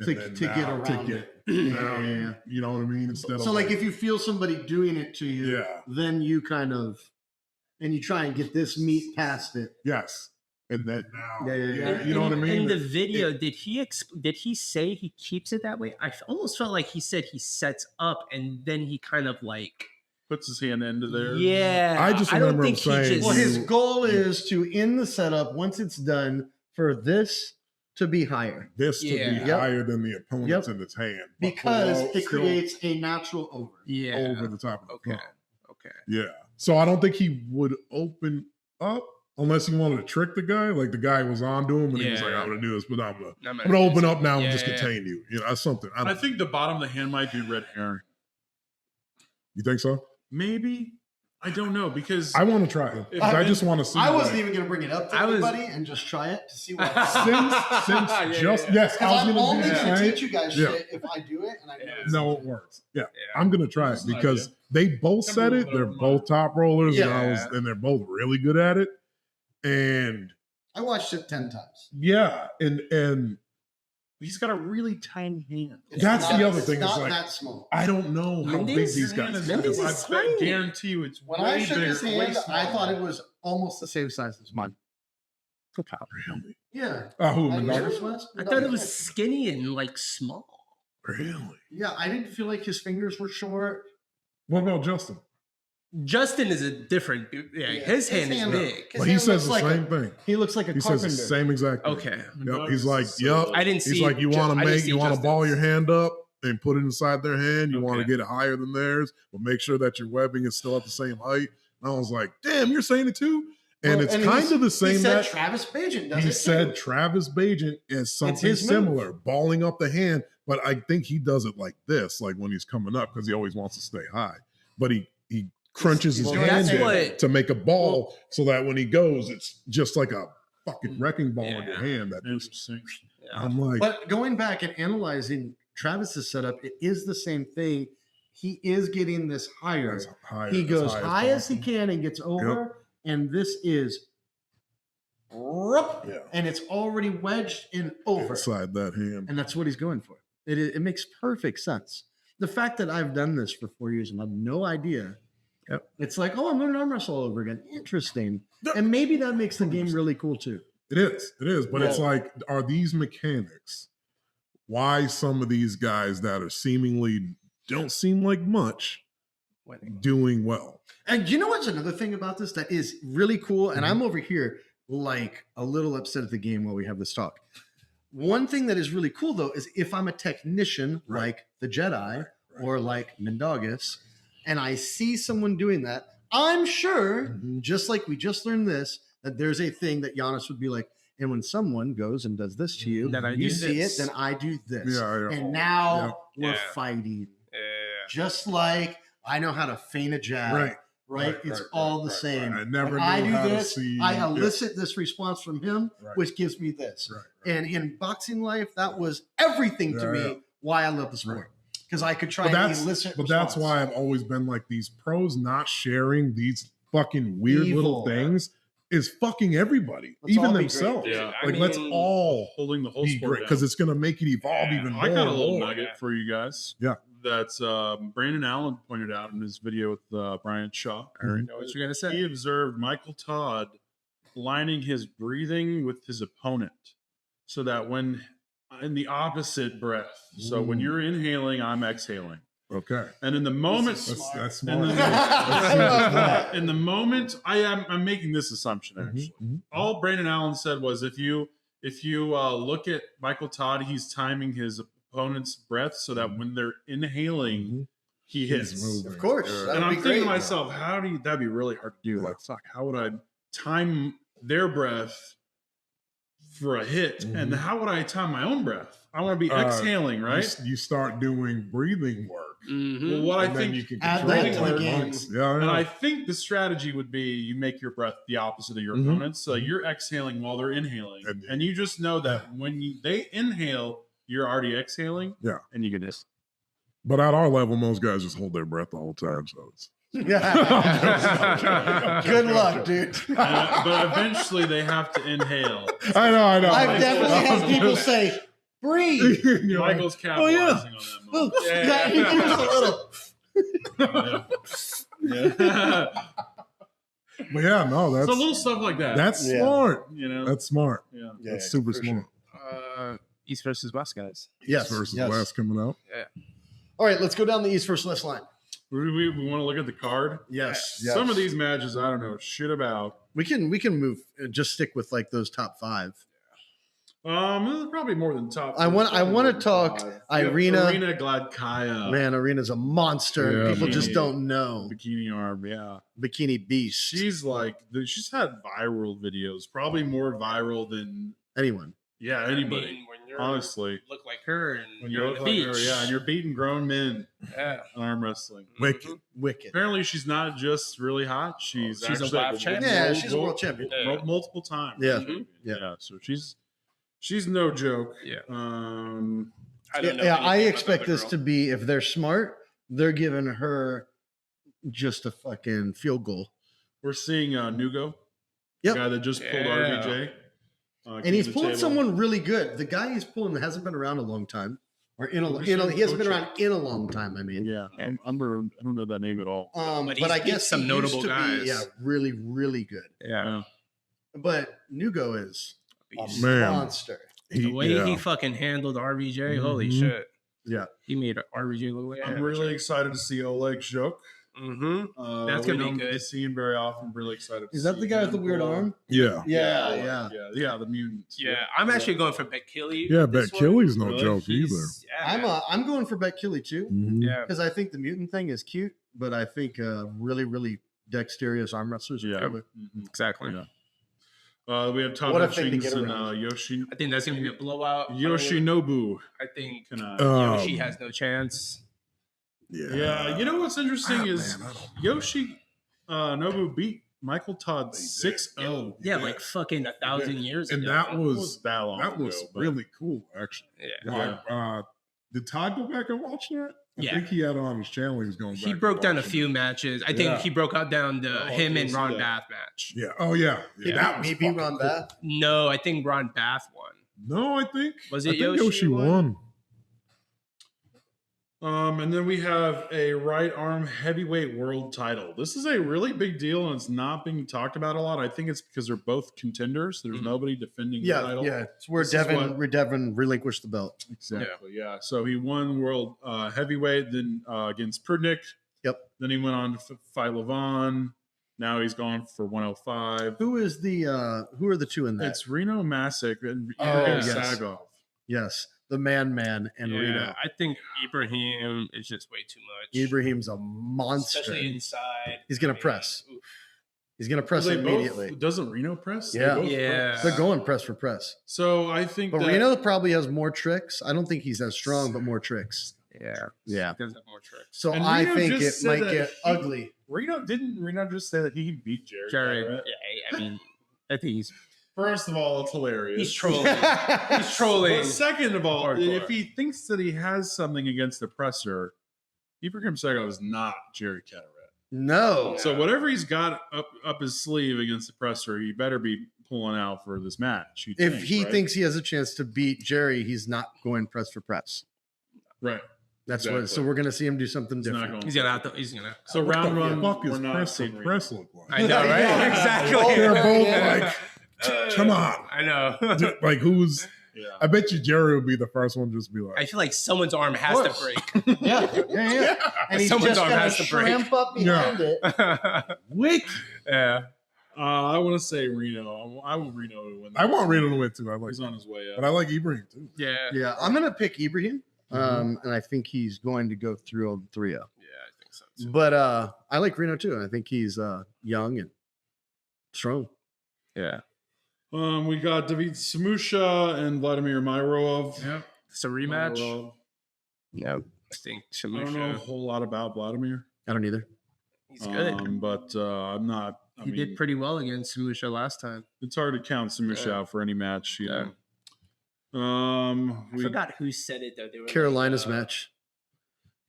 To And then get now around it. Yeah. You know what I mean? Instead of So like if you feel somebody doing it to you, Yeah. then you kind of and you try and get this meat past it. Yes. And then now Yeah. you know what I mean? In the video, did he say he keeps it that way? I almost felt like he said he sets up and then he kind of like Puts his hand into there. yeah. I just don't remember him think he saying- Well, his You- goal is to in the setup once it's done for this to be higher this to Yeah. be Yep. higher than the opponent's Yep. in its hand. but because below, it still creates a natural over. yeah. over the top of the Okay. thumb. Okay. Yeah. So I don't think he would open up unless he wanted to trick the guy. Like the guy was on to him and he was like, Yeah. I'm gonna do this, but I'm gonna I'm I'm gonna open up now and Yeah, just yeah. contain you. You know, that's something. I think the bottom of the hand might be red herring. You think so? Maybe. I don't know because I want to try it. If I I- just want to see. I wasn't like, even going to bring it up to I was- anybody and just try it to see what since Yeah, just yeah. yes, I Because was I'm gonna only do the going to same. teach you guys Yeah. shit if I do it and I know Yeah. it's No, it works. Yeah, Yeah. I'm gonna try it That's an because idea. they both Come said on, it. They're come on. both top rollers, Yeah. and they're both really good at it. And I watched it 10 times. yeah, and he's got a really tiny hand. It's That's the not- other it's thing, not it's like- that small. I don't know how big Mindy's these Hand guys is- are. Mindy's I is tiny. guarantee you it's When way I shook bigger, his way hand, I smaller. thought it was almost the same size as mine. Really? Yeah. Who? I, Mendoza? I thought it was skinny and like small. Really? Yeah, I didn't feel like his fingers were short. What about Justin? Justin is a different dude. Yeah, his hand is big. But he says the same thing. He looks like a He carpenter. says the same exact thing. Okay. Yep. He's like, yep. I didn't see. He's like, you want to ball your hand up and put it inside their hand. You want to Okay. get it higher than theirs, but make sure that your webbing is still at the same height. And I was like, damn, you're saying it too? And Well, it's and kind of the same He said that Travis Bagent does he it said too. Travis Bagent is something his move. similar, balling up the hand, but I think he does it like this, like when he's coming up, because he always wants to stay high. But he crunches his Well, hand that's in what- to make a ball so that when he goes, it's just like a fucking wrecking ball in your Yeah. hand. That Interesting. I'm like, But going back and analyzing Travis's setup, it is the same thing. He is getting this higher. as high, He goes high high as he possible. can and gets over, and this is, Yeah. and it's already wedged in over, Inside that hand. and that's what he's going for. It makes perfect sense. The fact that I've done this for 4 years and I have no idea, it's like, oh, I'm learning arm wrestle all over again. Interesting, and maybe that makes the game really cool too. It is, but it's like, are these mechanics why some of these guys that are seemingly don't seem like much doing well? And you know what's another thing about this that is really cool? And I'm over here like a little upset at the game while we have this talk. One thing that is really cool though is if I'm a technician like the Jedi or like Mindaugus, and I see someone doing that, I'm sure, just like we just learned this, that there's a thing that Giannis would be like, and when someone goes and does this to you, Then I you do see this. it, then I do this. Yeah. And now we're Yeah. fighting. Yeah. Just like I know how to feint a jab. Right. Right? It's all the same. I never When knew I do how this, to see. I elicit this response from him, Right. which gives me this. Right. And in boxing life, that was everything to Yeah, me yeah. why I love the sport. Because I could try But and that's, elicit but that's response. why I've always been like, these pros not sharing these fucking weird little Evil. things is fucking everybody, Let's all even be great. themselves. Yeah. I Like, let's mean, all Holding the whole be sport great because it's going to make it evolve even more. I got a and little more. nugget for you guys. Yeah. That's Brandon Allen pointed out in his video with Brian Shaw. I already know what you're gonna say. He observed Michael Todd lining his breathing with his opponent so that when in the opposite breath, so when you're inhaling, I'm exhaling. Okay. And in the moment, That's in smart. the, I love that. in the moment, I'm making this assumption actually. Mhm. All Brandon Allen said was if you look at Michael Todd, he's timing his opponent's breath so that when they're inhaling, Mhm. he hits. He's moving. Of course. Yeah. That And would I'm be thinking to great. myself, that'd be really hard to do. Like, fuck, how would I time their breath for a hit? And Mhm. how would I time my own breath? I want to be Uh, exhaling, right? You start doing breathing work. Mhm. Well, what I and then think, you can add control that to the your game. lungs. Yeah, and yeah. I think the strategy would be you make your breath the opposite of your Mhm. opponent's. So you're exhaling while they're inhaling, And- and you just know that when they inhale, you're already exhaling. Yeah. and you get this. But at our level, most guys just hold their breath the whole time. So it's Good luck, dude. But eventually, they have to inhale. I know. I've definitely had people say, breathe. You're like, Michael's oh, capitalizing yeah. on that moment. Yeah, he gives a little. Yeah. but yeah, no, So that's little stuff like that. that's Yeah. smart. you know. That's smart. yeah. That's super for smart. sure. East versus West, guys. Yes. Versus yes. West coming out. All right, let's go down the East versus West line. We want to look at the card. Yes. Some of these matches I don't know shit about. we can move. Just stick with like those top five. There's probably more than top. I want probably to more than talk five. Irina. Irina Gladkaya. Man, Arena's a monster. Yeah, People just man. don't know. Bikini arm, yeah. Bikini beast. She's like she's had viral videos, probably more viral than Anyone. anybody. I mean, when you're honestly, look like her and when you're you on look the like beach. her, yeah, and you're beating grown men Yeah. in arm wrestling. Wicked. Wicked. Apparently, she's not just really hot. She's She's a actually WAF champion. Yeah, she's a world champion. multiple times. Yeah. Mhm. Yeah. So she's no joke. Yeah. I I Yeah, don't know. I anything about expect the this girl. to be, if they're smart, they're giving her just a fucking field goal. We're seeing Nugo, Yep. the guy that just pulled Yeah. RVJ. And he's came to the pulling table. someone really good. The guy he's pulling hasn't been around a long time. Or he hasn't been around in a long time, I mean. Yeah, I don't know that name at all. But But he's I beat guess some he notable used to guys. be, yeah, really, really good. Yeah. But Nugo is a Man. monster. The way he fucking handled RVJ, holy Mhm. shit. Yeah. He made RVJ look like I'm really excited to see Oleg Zhuk. Mm-hmm. That's we gonna be don't good. see him very often. Really excited. To Is that see the guy with the him weird pull arm? Yeah. Yeah, the mutants. Yeah, I'm actually going for Bet Killy. Yeah, with this Bet Killy's one. no Really? joke either. Yeah, man. I'm going for Bet Killy too, Mhm. Yeah. because I think the mutant thing is cute, but I think really, really dexterous arm wrestlers. Yeah. Are killer. Exactly. Yeah. We have Todd What a thing to Hutchings get and around. I think that's going to be a blowout. Yoshinobu. I think Um, Yoshi has no chance. Yeah, you know what's interesting is man, I don't- Yoshi Nobu beat Michael Todd 6-0. Yeah, like fucking 1,000 years And ago. that was that long that was ago, but- really cool, actually. Yeah. Like, did Todd go back and watch that? I Yeah. think he had it on his channel. He was going back. He and broke down a watching few it. matches. I think Yeah. he broke out down the I him didn't and see Ron that. Bath match. Yeah. Oh yeah. Yeah. That was Maybe fucking Ron cool. Bath. No, I think Ron Bath won. No, I think Was I it think Yoshi Yoshi won? won. And then we have a right arm heavyweight world title. This is a really big deal, and it's not being talked about a lot. I think it's because they're both contenders. There's Mhm. nobody defending the Yeah, title. yeah. It's where This is Devin relinquished the belt. Exactly. Yeah. So he won world heavyweight, then against Prudnick. Yep. Then he went on to fight Levon. Now he's gone for 105. Who are the two in that? It's Reno Masick and Oh, Ibrahim yes. Sagov. Yes, the man and Reno. I think Ibrahim is just way too much. Ibrahim's a monster. Especially inside. He's gonna I mean, press. oof. He's gonna press They immediately. both, doesn't Reno press? They Yeah. both Yeah. press. They're going press for press. So I think But that Reno probably has more tricks. I don't think he's as strong, but more tricks. Yeah. Yeah. He does have more tricks. So And I Reno think it just said might that get he- ugly. Reno just say that he beat Jared. Jared, Barrett? yeah, I mean, I think he's First of all, it's hilarious. he's trolling. He's trolling. But second of all, Hardcore. if he thinks that he has something against the presser, Ibrahim Sagov is not Jerry Carteret. No. So whatever he's got up his sleeve against the presser, he better be pulling out for this match. you'd If think, he right? thinks he has a chance to beat Jerry, he's not going press for press. right. That's Exactly. what. So we're gonna see him do something He's not different. going. He's gonna have to. He's gonna. So What round the one, fuck we're is not press seeing and Reno. press look like? I know, right? Yeah. Exactly. They're both Yeah. like, come on. I know. Like who's? Yeah. I bet you Jerry will be the first one. Just be I like, feel like someone's arm has to course. break. Yeah. And he's Someone's just arm gonna has to break. shrimp up behind it. wick. Yeah. I want to say Reno. I want Reno to win. I want Reno to win too. I like, He's on his way but I up. like Ibrahim too. Yeah. Yeah, I'm gonna pick Ibrahim, and I think he's going to go through all three of. Yeah, I think so too. But I like Reno too, and I think he's young and strong. Yeah. We got David Samusha and Vladimir Myrov. Yep. It's a rematch. Myrov. Yeah. I think I don't know a Shamusha. whole lot about Vladimir, I don't either. He's good. but I'm not. I He mean, did pretty well against Shamusha last time. it's hard to count Samusha Yeah. out for any match. You Yeah. know. I forgot who said it though. They were like, Carolina's match.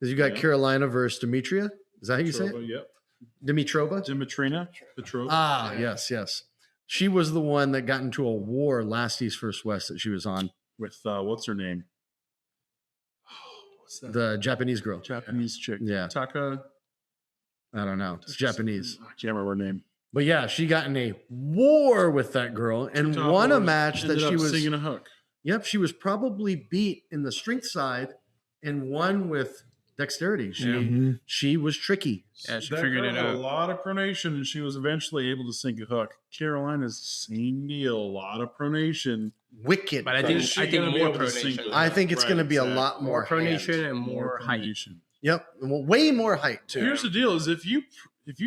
Because you got Yeah. Carolina versus Demetria. Is that how you say it? Yep. Dimitrova? Dimitrina Petrova. Ah, yes. She was the one that got into a war last East First West that she was on. With what's her name? What's that? The Japanese girl. Japanese chick. Yeah. Taka. I don't know. It's Japanese. I can't remember her name. But yeah, she got in a war with that girl and Top won a was- match that ended she up was. singing a hook. Yep, she was probably beat in the strength side and won with dexterity. She was tricky. Yeah, she That figured girl it had out. A lot of pronation, and she was eventually able to sink a hook. Carolina's same deal. A lot of pronation. Wicked. But I Is think she I think gonna be more able to sink pronation. the I hook? think it's Right, going to be a exactly. lot More more pronation hand. and more height. pronation. Yep, well, way more height too. Here's the deal: is if you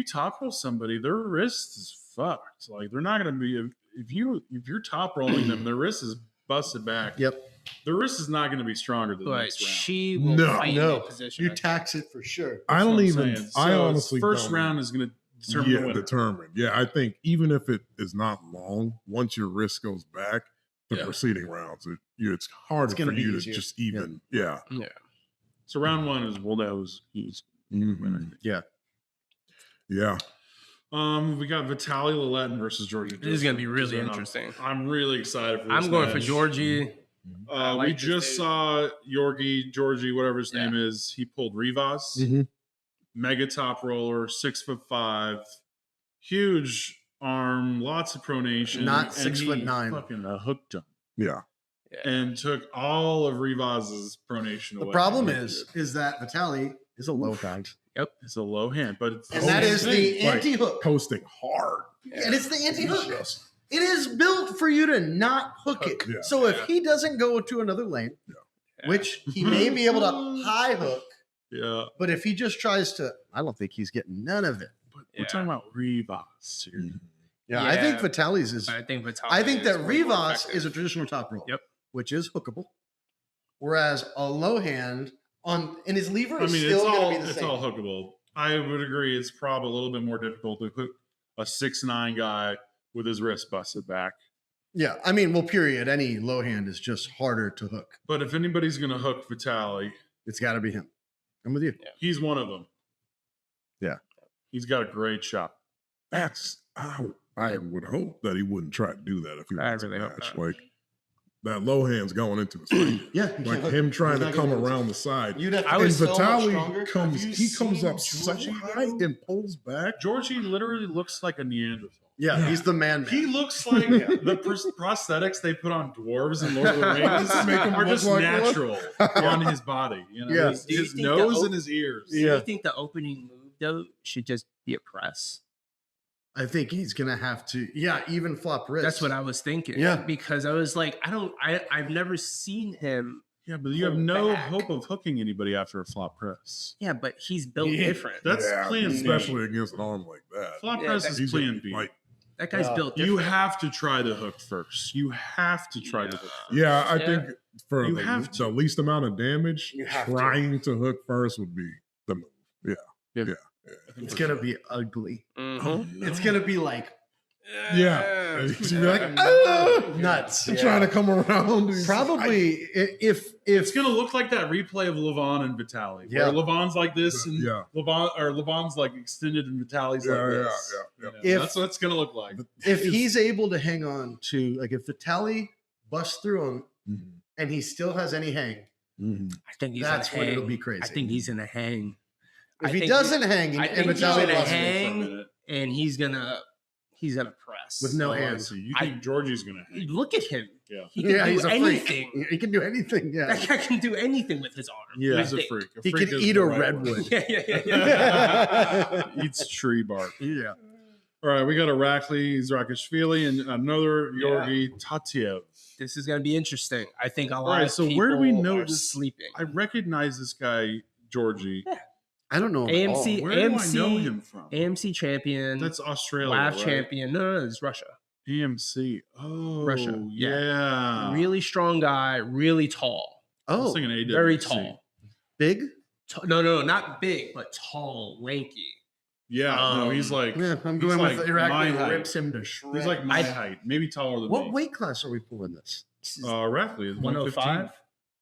top roll somebody, their wrist is fucked. Like they're not going to be if you're top rolling them, their wrist is busted back. Yep. Their wrist is not going to be stronger than the But next round. she will No, fight in no. that position. You I think. tax it for sure. I That's don't what I'm even. saying. I So honestly first don't. round is going to determine the winner. determined. Yeah, I think even if it is not long, once your wrist goes back, the Yeah. preceding rounds, it's harder It's gonna for be you to easier. just even. Yeah. Yeah. So round one is Woldo's. He's Mhm. Yeah. Yeah. we got Vitaly Laletin versus Georgia. This is gonna be really Dustin. interesting. I'm really excited for this. I'm going for match. Georgie. I like We this just dude. saw Georgie, whatever his Yeah. name is. He pulled Rivas, Mhm. mega top roller, 6'5", huge arm, lots of pronation. Not and 6'9". Fucking hooked him Yeah. and took all of Rivas's pronation The away. problem is that Vitaly is a low guy. It's a low hand, but it's And that is the Like, anti-hook. posting hard. And it's the anti-hook. Just- It is built for you to not hook it. Yeah. So if he doesn't go to another lane, which he may be able to high hook, yeah. but if he just tries to, I don't think he's getting none of it. But we're talking about Rivas here. Yeah, I think Yeah. Vitali's is. But I think Vitali I think that is way more Rivas effective. is a traditional top roll. Yep. Which is hookable. Whereas a low hand and his lever I is mean, still going to be the it's same. all hookable. I would agree. It's probably a little bit more difficult to hook a 6'9" guy with his wrist busted back. Yeah, I mean, well, period. Any low hand is just harder to hook. But if anybody's going to hook Vitali, It's got to be him. I'm with you. he's one of them. Yeah. He's got a great shot. That's I would hope that he wouldn't try to do that if he I wins a really hope match. not. Like that low hand's going into his finger. Yeah, you Like can't hook. him trying He's to not come gonna do it. around the side. You'd have to I be was so much stronger. Vitali comes, Have you he comes seen up so Georgie, high though? and pulls back. Georgie literally looks like a Neanderthal. Yeah, he's the man. He looks like the prosthetics they put on dwarves in Lord of the Rings To make him are look just like one. natural on his body. You know, Yeah. his, Do you his think the nose o- and his ears. Do you think the opening move though should just be a press? I think he's gonna have to. Yeah, even flop wrist. That's what I was thinking. Yeah. Because I was like, I've never seen him. Yeah, but you have Pull no back. hope of hooking anybody after a flop press. Yeah, but he's built Yeah. different. That's plan B. especially against an arm like that. Flop Yeah, press that's- is plan B. Like, That guy's Yeah. built You different. have to try the hook first. You have to try the hook first. yeah, I Yeah. think for You have the least amount of damage, You have to. trying to hook first would be the move. It's gonna be ugly. Mhm. It's gonna be like Yeah. You'd be like, nuts. and trying to come around. and- Probably if It's gonna look like that replay of Levon and Vitali. Yeah. Where Levon's like this and Yeah. Levon's like extended and Vitali's Yeah, like yeah, this. yeah, You know, If- that's what it's gonna look like. if he's able to hang on to, like, if Vitali busts through him Mhm. and he still has any hang, Mhm. I think he's that's gonna when hang. it'll be crazy. I think he's gonna hang. if I he think doesn't hang I and think he's Vitali gonna busts hang. And he's gonna press with no Oh, I hands, see. You think Georgie's gonna hang? Look at him. Yeah. He can yeah, do he's a anything. freak. He can do anything. Yeah, That guy can do anything with his arm. Yeah, I he's a think. freak. he freak can is eat the a right redwood. word. Yeah. Eats tree bark. Yeah, All right, we got Irakli Zrakashvili and another Georgi Tatiev. This is gonna be interesting. I think a lot right, of so people where do we know are this- sleeping. I recognize this guy, Georgie. I don't know. him at all. AMC Where do I AMC know him from? AMC champion. That's Australia. WAF right? champion. No, it's Russia. AMC. Oh, Russia, yeah. Yeah. Really strong guy. Really tall. I was Oh, thinking AWC. Very tall. big. No, not big, but tall, lanky. Yeah, no, he's Um, like Yeah, I'm he's going like with my Iraq. height. Rips him to shreds. He's like my height, maybe taller than What me. weight class are we pulling this? Rackley is 105? 115.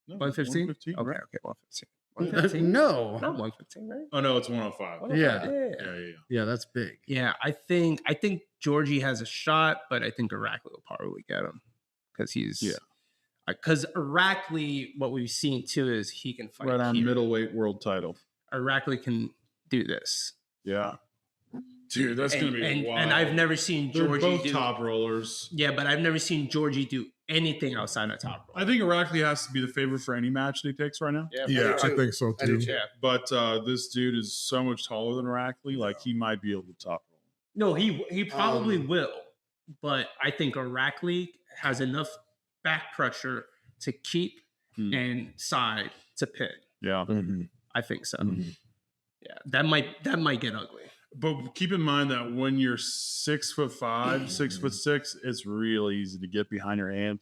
No, 115? 115. Okay, 115. 115? No. Not 115, right? Oh no, it's 105. Yeah. Yeah. Yeah, that's big. Yeah, I think Georgie has a shot, but I think Irakli will probably get him because he's because Irakli, what we've seen too is he can fight Right on here. middleweight world title. Irakli can do this. Yeah. Dude, that's gonna be and, wild. and I've never seen They're Georgie both do top rollers. Yeah, but I've never seen Georgie do anything outside of top roll. I think Irakli has to be the favorite for any match that he takes right now. Yeah, I think so I do too. too. Yeah. But this dude is so much taller than Irakli. Like he might be able to top roll. No, he probably will, but I think Irakli has enough back pressure to keep and side to pin. Yeah. Mhm. I think so. Mhm. Yeah, that might get ugly. But keep in mind that when you're 6'5", 6'6", it's really easy to get behind your hand.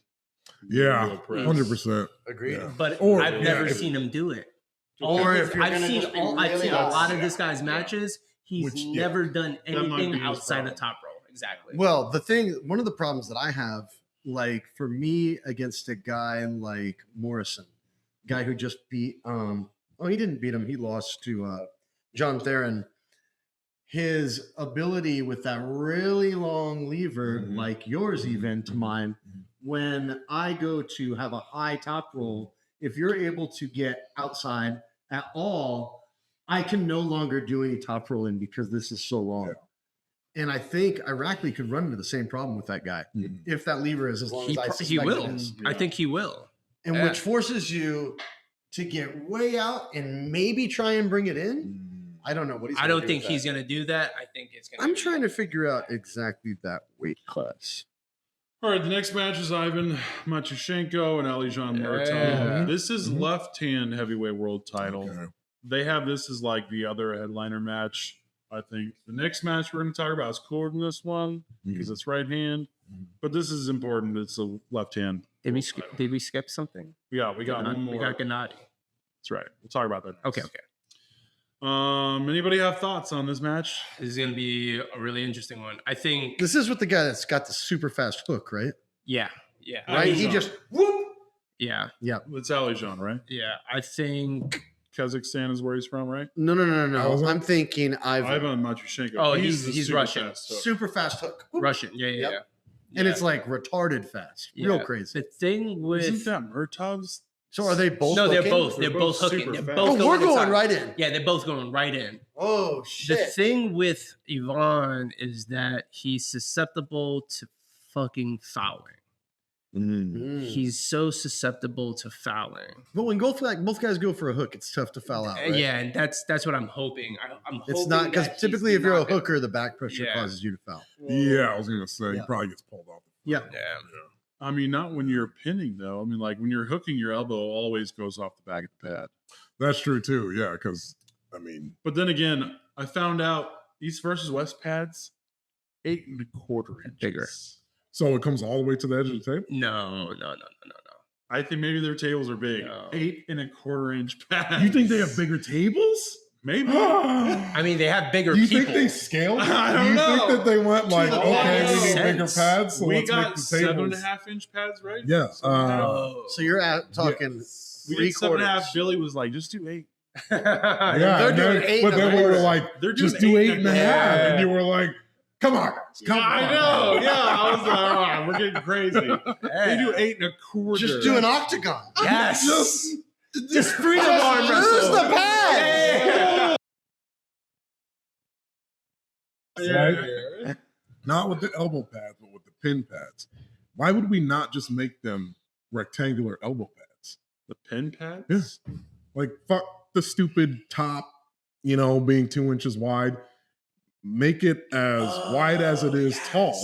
Yeah, Real press. 100%. Agreed. Yeah. But Or- I've yeah, never if- seen him do it. Or if you're I've gonna seen just be I've really seen a lot of outside. this guy's matches. He's Which, yeah, never done might be anything his outside problem. of top row. Exactly. Well, one of the problems that I have, like for me against a guy like Morrison, guy who just beat he didn't beat him, he lost to John Theron. His ability with that really long lever, Mhm. like yours even to Mhm. mine, Mhm. when I go to have a high top roll, if you're able to get outside at all, I can no longer do any top rolling because this is so long. And I think Irakli could run into the same problem with that guy Mhm. if that lever is as long he, as I he suspect will. it is. I think he will. And Yeah. which forces you to get way out and maybe try and bring it in. Mhm. I don't know what he's. I gonna don't do think with he's that. gonna do that. I think it's gonna. I'm be- trying to figure out exactly that weight class. All right, the next match is Ivan Matyushenko and Alijan Muratov. Yeah. This is Mhm. left-hand heavyweight world title. Okay. They have this as like the other headliner match. I think the next match we're going to talk about is cooler than this one because it's right hand, but this is important. It's a left hand. Did we skip something? Yeah, we got one more. We got Gennady. That's right. We'll talk about that. Next. Okay. Anybody have thoughts on this match? This is gonna be a really interesting one. I think. This is with the guy that's got the super fast hook, right? Yeah. Right. He Alijan. just whoop. Yeah. It's Alijan, right? Yeah. I think. Kazakhstan is where he's from, right? No. Alijan? I'm thinking Ivan Matyushenko. Oh, the he's super Russian. fast hook. super fast hook. Whoop. Russian. Yeah. Yep. And it's like retarded fast, real Yeah. crazy. The thing with Isn't that Murtov's? So are they both? no, they're hooking? both. They're They're both both hooking. super They're fast. both Oh, we're going inside. right in. Yeah, they're both going right in. Oh The shit! thing with Ivan is that he's susceptible to fucking fouling. He's so susceptible to fouling. But when both guys go for a hook, it's tough to foul out. Right? Yeah, and that's what I'm hoping. I'm It's hoping not because that he's typically if you're a not gonna- hooker, the back pressure Yeah. causes you to foul. Yeah, I was gonna say he Yeah. probably gets pulled off. Yeah. Yeah. I mean, not when you're pinning though. I mean, like when you're hooking, your elbow always goes off the back of the pad. That's true too. Yeah, because I mean, But then again, I found out East versus West pads 8 1/4 inches. Bigger. so it comes all the way to the edge of the table. No. I think maybe their tables are big. No. 8 1/4 inch pads. You think they have bigger tables? Maybe. I mean, they have bigger Do you people. think they scaled? I Do don't you know. think that they went like, the okay, we need sense. bigger pads, so we let's make got the 7.5 tables. inch pads, right? Yeah, 7.5. Oh. So you're talking we three did 7.5. quarters. Billy was like, just do 8. Yeah, They're and doing then- 8 but and a then we were quarter. like, They're doing just do 8 8 and a half, Yeah. and you were like, come on, guys, come on. I know. Yeah, I was like, all right, we're getting crazy. They do 8 1/4. Just do an octagon. Yes. Just freedom Just arm lose wrestle. the pad. Right? Not with the elbow pads, but with the pin pads. Why would we not just make them rectangular elbow pads? The pin pads? Yeah. Like, fuck the stupid top, being 2 inches wide. Make it as wide as it is tall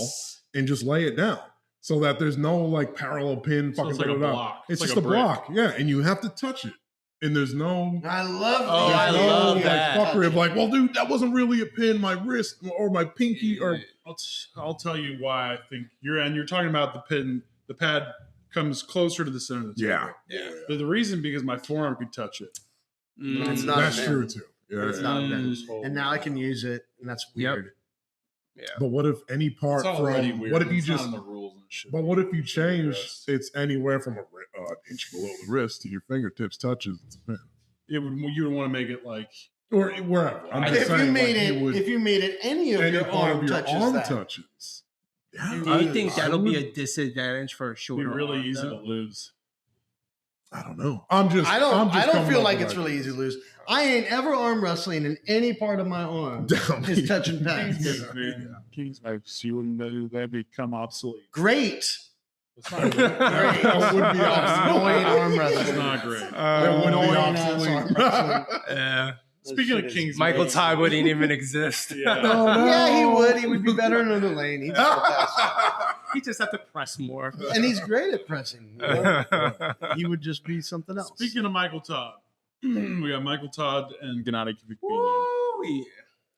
and just lay it down so that there's no like parallel pin. So it's like a da-da-da. block. It's like just a a brick. block. Yeah. And you have to touch it. And there's no. I love. Oh, I these. love like, that. fuckery of like, well, dude, that wasn't really a pin. My wrist or my pinky or I'll tell you why I think you're talking about the pin. The pad comes closer to the center of the table. Yeah. But the reason because my forearm could touch it. It's not that's a pin. true too. Yeah, It's yeah. not a pin. Mm. And now I can use it, and that's Yep. weird. Yeah. But what if any part It's already from weird. what if you It's not just in the rules and shit. but what if you change Yes. it's anywhere from an inch below the wrist to your fingertips touches it's a pin. You would want to make it like Or wherever. I'm just If you saying, made like, it, would- if you made it, any of any your part arm of your touches arm that. touches. Yeah, Do you think I that'll be would- a disadvantage for a it'd shorter be really arm, easy though? to lose. I don't know. I'm just I don't. I'm just I don't coming feel up like with it's ideas. really easy to lose. I ain't ever arm wrestling in any part of my arm is touching pads. Man, Kings by ceiling they become obsolete. Great. It's not Great. great. That would be Annoying arm wrestling. It's not great. That would be Annoying ass obsolete. arm wrestling. Yeah. Speaking of Kings, Michael Bay- Todd wouldn't even exist. Yeah. No, no. Yeah, he would. He would be better in another lane. He'd just go faster. He just have to press more. And he's great at pressing. you know? He would just be something else. Speaking of Michael Todd, we got Michael Todd and Gennady Golovkin. Woo, yeah.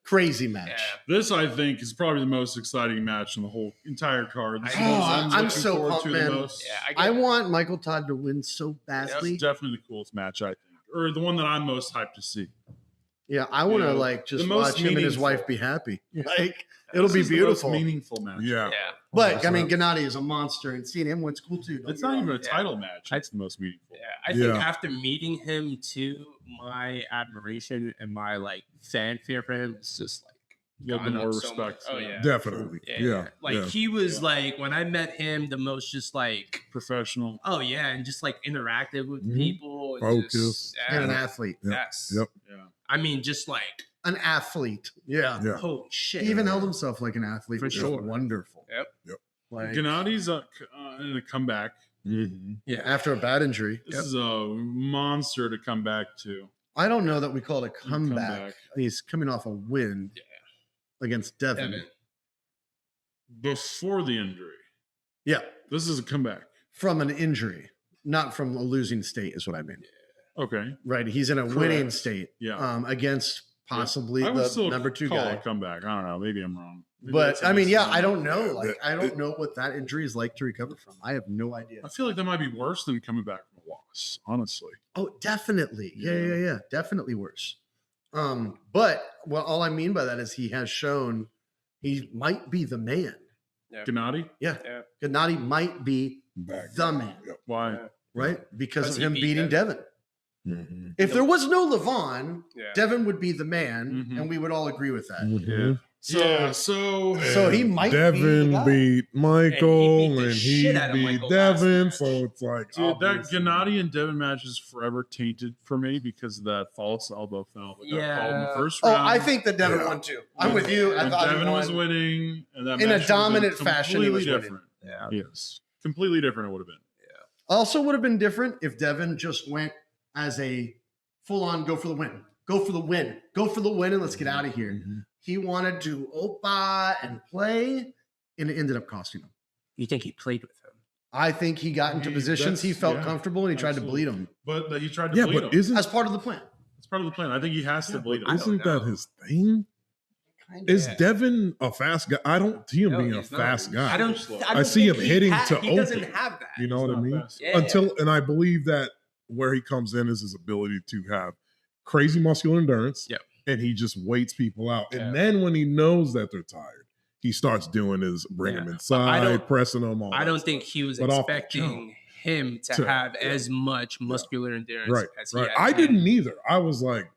Crazy match. Yeah. This, I think, is probably the most exciting match in the whole entire card. This is I the know. one I'm looking so forward pumped, to man. the most. Yeah, I want Michael Todd to win so badly. That's definitely the coolest match, I think, or the one that I'm most hyped to see. Yeah, I want to You know, like just the most watch him and his meaningful. wife be happy. Like This it'll be is the most beautiful. meaningful match. Yeah. Yeah. But I mean, Gennady is a monster, and seeing him wins cool too. don't It's get not me even a wrong. Yeah. title match. It's the most meaningful. Yeah, I think Yeah. after meeting him too, my admiration and my like fanfare for him is just like You have gone more up so respect. much. Oh yeah. Definitely. Yeah. Like yeah. he was like when I met him, the most just like Professional. oh yeah, and just like interactive with Mhm. people. And Focus. just, And an yeah, athlete, Yep. yes. Yep. Yeah. I mean, just like an athlete. Yeah, Yeah. holy shit. he even held himself like an athlete, For which is sure. wonderful. Yep. Like Gennady's in a comeback. Yeah. after a bad injury. This is a monster to come back to. I don't know that we call it a comeback. Comeback. He's coming off a win against Devin. Before the injury. Yeah, This is a comeback. from an injury, not from a losing state, is what I mean. Okay. Right, he's in a winning state. Yeah. Against possibly I would the still number 2 call guy. it a comeback. I don't know. Maybe I'm wrong. Maybe But that's a I mean, yeah, misnomer. I don't know. Like, I don't know what that injury is like to recover from. I have no idea. I feel like that might be worse than coming back from a loss, honestly. Oh, definitely. Yeah. Definitely worse. But all I mean by that is he has shown he might be the man. Gennady? Yeah. Gennady might be Back. the man, Why? right? Because Because of he him beat beating Devin. Mhm. If there was no Levon, Yeah. Devin would be the man, Mhm. and we would all agree with that. Mhm. So he might be the Devin guy. beat Michael, And he beat the and shit he out of beat Michael last Devin. match. So it's like, Dude, that obviously- Gennady and Devin match is forever tainted for me because of that false elbow foul that got called in the Yeah. first Oh, round. I think that Devin Yeah. won too. I'm with you. I And thought Devin he was won. winning, and that In a match would've been dominant fashion, he was completely winning. different. Yes, completely different. It would have been. Also, would have been different if Devin just went as a full-on go for the win, and let's get out of here. Mhm. He wanted to opa and play, and it ended up costing him. You think he played with him? I think he got into positions he felt comfortable, and he tried to bleed him But he tried to Yeah, bleed but him. isn't as part of the plan. It's part of the plan. I think he has to bleed him. I don't isn't that know. his thing? Kind Is Yeah. Devin a fast guy? I don't see him No, being a he's not. fast guy. I don't see think him he hitting ha- to He doesn't open. have that. You know what I mean? Yeah. And I believe that where he comes in is his ability to have crazy muscular endurance. Yep. And he just waits people out. Yeah. And then when he knows that they're tired, he starts doing his bring Yeah. them But I inside, don't- pressing them all. I that don't stuff. think he was But off the expecting him to to- have yeah. as much muscular endurance Right, as he right. had. I didn't either. I was like,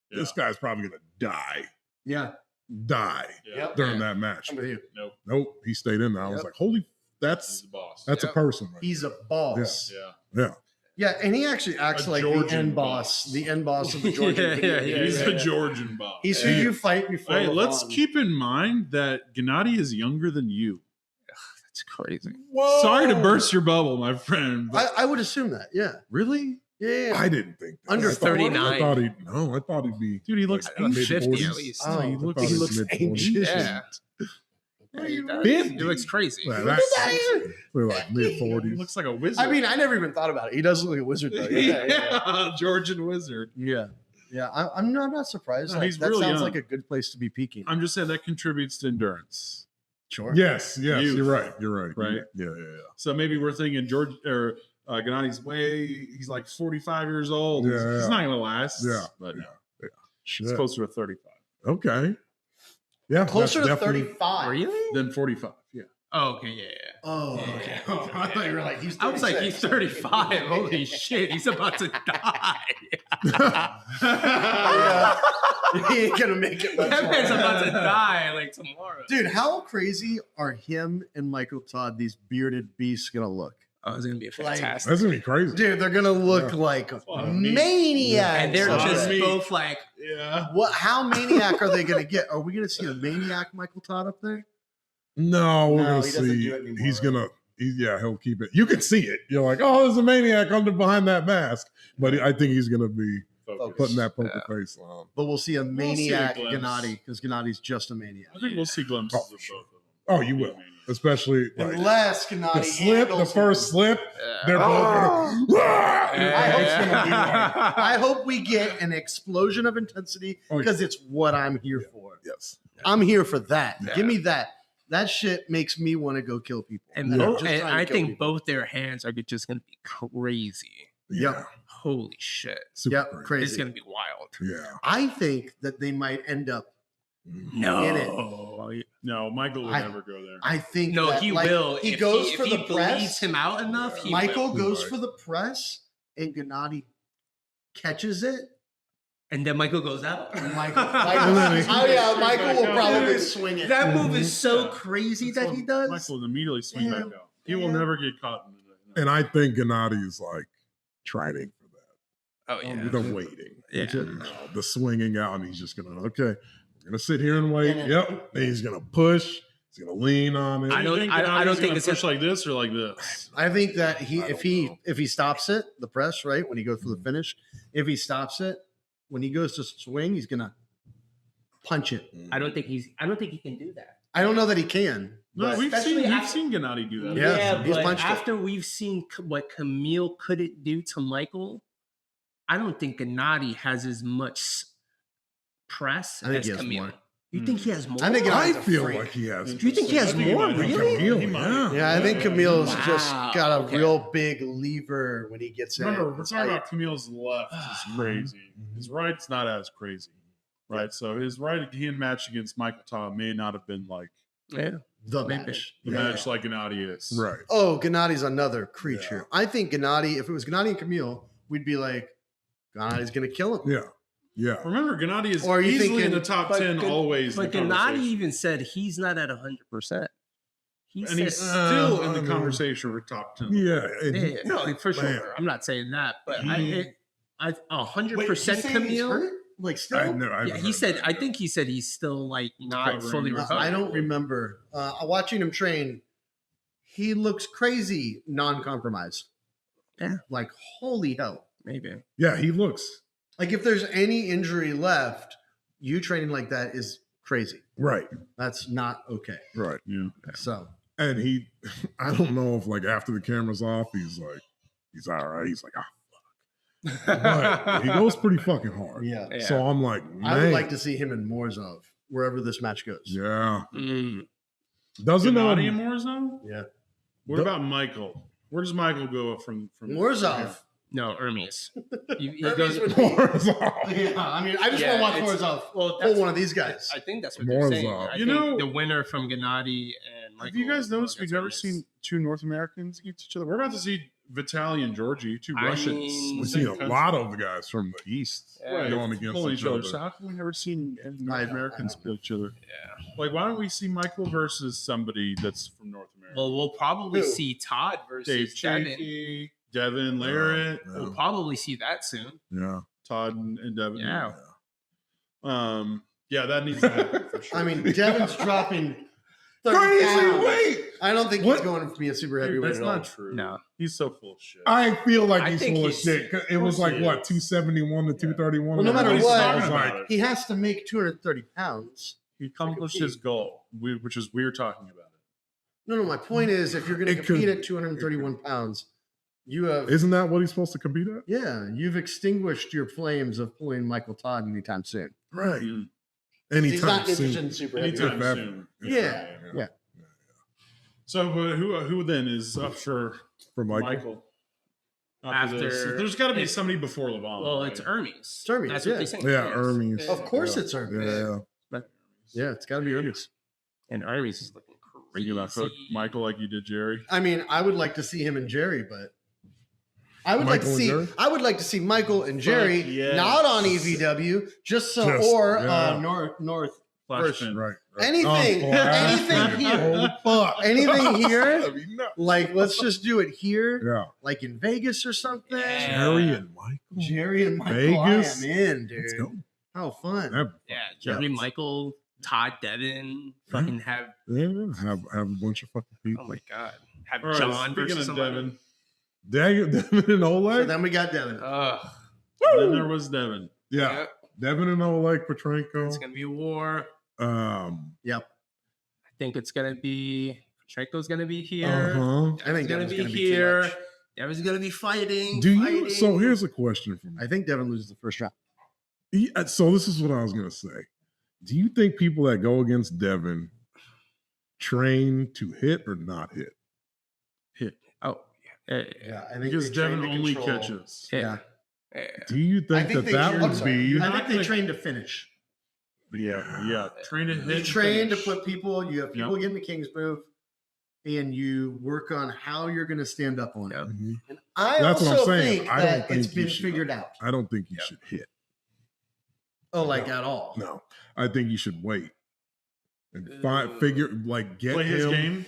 Yeah. this guy's probably gonna die Yeah. Yeah. during that match. I'm with you. Nope. Nope, he stayed in there. I was Yep. like, holy, He's that's the boss. a Yep. person. Right He's a boss. Yeah. there. Yeah, and he actually acts A like the Georgian end boss, boss. the end boss of the Georgian. Yeah, video yeah, game. yeah, He's yeah. a Georgian boss. He's who you fight before. Hey, let's Levon. keep in mind that Gennady is younger than you. That's crazy. Whoa. Sorry to burst your bubble, my friend. But I would assume that. Yeah. really? Yeah. I didn't think that. Under I thought- 39. I thought he'd be. Dude, he looks like, I don't know, mid- 50 at mid-40s. least. Oh, he he looks- looks, mid-40s. ancient. Yeah. He does. 50? He looks crazy. Yeah, Look that's at that. we're like mid he 40s. looks like a wizard. I mean, I never even thought about it. He does look like a wizard, though. Yeah. Georgian wizard. Yeah. I'm not surprised. No, Like, he's that really sounds young. like a good place to be peaking. I'm just saying that contributes to endurance. Sure. Yes, Youth. you're right. You're right. Right? Yeah. So maybe we're thinking George or Gennady's he's like 45 years old. He's Yeah. not gonna last. Yeah. But Yeah. it's Shit. closer to 35 Okay. Yeah. Closer that's to definitely- 35. Really? than 45. Yeah. Oh, okay, yeah. Oh, okay. I thought you were like, he's I was like, 36. he's 35. Holy shit, he's about to die. Yeah. He ain't going to make it much That man's longer. about to die like tomorrow. Dude, how crazy are him and Michael Todd, these bearded beasts, going to look? Oh, it's gonna be Like- fantastic. That's gonna be crazy. Dude, they're going to look Yeah. like Fucking meat. maniacs. And they're Lot of just meat. both like, Yeah. What? How maniac are they going to get? Are we going to see a maniac Michael Todd up there? No, we're No, gonna he doesn't see. do it anymore, He's right? gonna. He'll keep it. You can see it. You're like, oh, there's a maniac under behind that mask. But I think he's gonna be putting that poker face on. But we'll see a maniac glimpse. Gennady because Gennady's just a maniac. I think we'll see glimpses of both of them. Oh, you will. Especially like, Unless Gennady the slip, the handles first him. slip. They're both gonna. I hope it's gonna be like- I hope we get an explosion of intensity Oh, yeah. because it's what I'm here for. Yes. I'm here for that. Yeah. Give me that. That shit makes me want to go kill people. and, Yeah, both- just and trying to I kill think people. both their hands are just gonna be crazy. Yep. Holy shit, Super Yep, crazy. crazy. it's gonna be wild. Yeah. I think that they might end up. No, No, Michael would I- never go there. I think no, that, he like, will. He If goes if for he the bleeds press. him out enough. He Michael will. goes Right. for the press, and Gennady catches it. and then Michael goes out. Michael, And then he- oh yeah, Michael will Dude, probably swing it. That move is so Yeah. crazy that he does. Michael would immediately swing Yeah. back out. He will Yeah. never get caught in the And I think Gennady is like training for Oh that. yeah, The waiting. yeah. The swinging out, and he's just gonna we're gonna sit here and wait. And Yep. And he's gonna push. He's gonna lean on it. I don't- think I don't Gennady's think gonna it's push like this or like this. I think that I don't know. if he stops it, the press, right, when he goes for the finish, if he stops it, when he goes to swing, he's gonna punch it. I don't think he can do that. I don't know that he can. No, but- we've especially seen Gennady do that. Yeah, he's but punched it. after we've seen what Camille couldn't do to Michael, I don't think Gennady has as much press I think as he has Camille. more. You think he has more? I think I Gennady's a feel freak. like he has. Do you think he has I think more? might have Really? Camille, He might. Yeah, I think Camille's Wow. just got a Okay. real big lever when he gets in. Remember, we're It's talking like- about Camille's left is crazy. His right's not as crazy, right? So his right hand match against Michael Todd may not have been like Yeah. the Maybe. match. the Yeah. match like Gennady is. Right. Oh, Gennady's another creature. I think Gennady, if it was Gennady and Camille, we'd be like, Gennady's gonna kill him. Yeah. Yeah. Remember, Gennady is Or are you easily thinking- in the top but 10 Gen- always. But in the Gennady conversation. even said he's not at 100%. He And he's said, still in I the mean- conversation for top 10. Yeah. and he- yeah, no, for sure. Man. I'm not saying that, but Mhm. I Wait, 100% he's saying he's Camille. hurt? Like still? I've Yeah, he said. I think he said he's still like not Recovering. fully I recovered. I don't remember. Watching him train, he looks crazy non-compromised. Yeah. Like, holy hell. Maybe. Yeah, he looks Like, if there's any injury left, you training like that is crazy. right. That's not okay. Right. Yeah. So, And he, I don't know if like after the camera's off, he's all right. He's like, but he goes pretty fucking hard. yeah. Yeah. So I'm like, man, I would like to see him in Morzov, wherever this match goes. yeah. Mm. Doesn't Gennady and Morzov? Yeah. What about Michael? Where does Michael go from Morzov. No, Hermes. He Hermes goes. would- Morzov. Yeah, I mean, I just Yeah, want to watch it's- Morzov Well, pull that's, one of these guys. I think that's what they're saying. Morzov. I You think know- the winner from Gennady and Have you guys noticed we've against never Hermes. seen two North Americans against each other? We're about to see Vitaly and Georgie, two I Russians. mean- We the see same a country. lot of the guys from the East Yeah. going against pulling each each other. other. So how come we've never seen any I North know, Americans I know. play each other? Yeah. Like, why don't we see Michael versus somebody that's from North America? Well, we'll probably Who? see Todd versus Dave Devin. Chafee, Devin Larrett, Yeah. We'll probably see that soon. Yeah. Todd and Devin. Yeah. Yeah, that needs to happen for sure. I mean, Devin's dropping 30 Crazy pounds. weight. I don't think What? he's going to be a super Dude, heavyweight that's at all. not true. No. He's so full of shit. I feel like I he's think full of he's- shit. 'Cause It was Of like course he what is. 271 to 231. Well, no matter He's what, talking I was about like, it. He has to make 230 pounds. He accomplished his goal, which is we're talking about it. No, my point is, if you're going to It could compete be. at 231 pounds, you have, isn't that what he's supposed to compete at? yeah, you've extinguished your flames of pulling Michael Todd anytime soon. Right. Mm. Anytime He's not soon. interested in super Anytime heavyweight. If ever. soon. Yeah, yeah. So who then is up for For Michael. Michael? After- this? There's got to be it's- somebody before Levon. Well, right? it's Hermes. Hermes, That's yeah. what they say. Yeah, Hermes. Of course Yeah. it's Hermes. Yeah. Yeah, it's got to be Hermes. And Hermes is looking Are you gonna fuck crazy. Michael like you did Jerry? I mean, I would like to see him and Jerry, but I would like to Michael and see. Jerry? I would like to see Michael and Jerry yes. not on EVW, just so Just- or yeah. North. Flashman. Right. Anything, Oh, boy. anything here, Oh, fuck. anything here. That'd be nuts. Like, let's just do it here, Yeah. like in Vegas or something. Yeah. Jerry and Michael. Jerry and Michael, Vegas? I am in, Let's dude. go. How fun! Have, Yeah, Jeremy, Michael, Todd, Devin, fucking have. yeah, have a bunch of fucking people. Oh my god, have All right, John speaking versus of somebody. Devin, Devin and So Oleg. then we got Devin. Ugh. then there was Devin. Yeah. Yep. Devin and Oleg Petrenko. It's gonna be a war. Yep. I think it's gonna be Petrenko's gonna be here. Uh-huh. I think Devin's Devin's gonna gonna be be too here. much. Devin's gonna be fighting. Do you? fighting. So here's a question for me. I think Devin loses the first round. So this is what I was gonna say. Do you think people that go against Devin train to hit or not hit? Oh, yeah. Yeah, I think Because they train Devin to only control- catches. Yeah, Yeah. Do you I think think they that train- would I'm sorry. be? You're I not think they gonna- train to finish. Yeah. Train to hit. You and train to finish. put people. You have people Yep. getting the king's move, and you work on how you're going to stand up on it. Yep. Mhm. And I That's what I'm also saying. think I don't that think it's you been should. figured out. I don't think you should hit. Oh, like at all? No, I think you should wait and Ugh. figure get Play his him. game.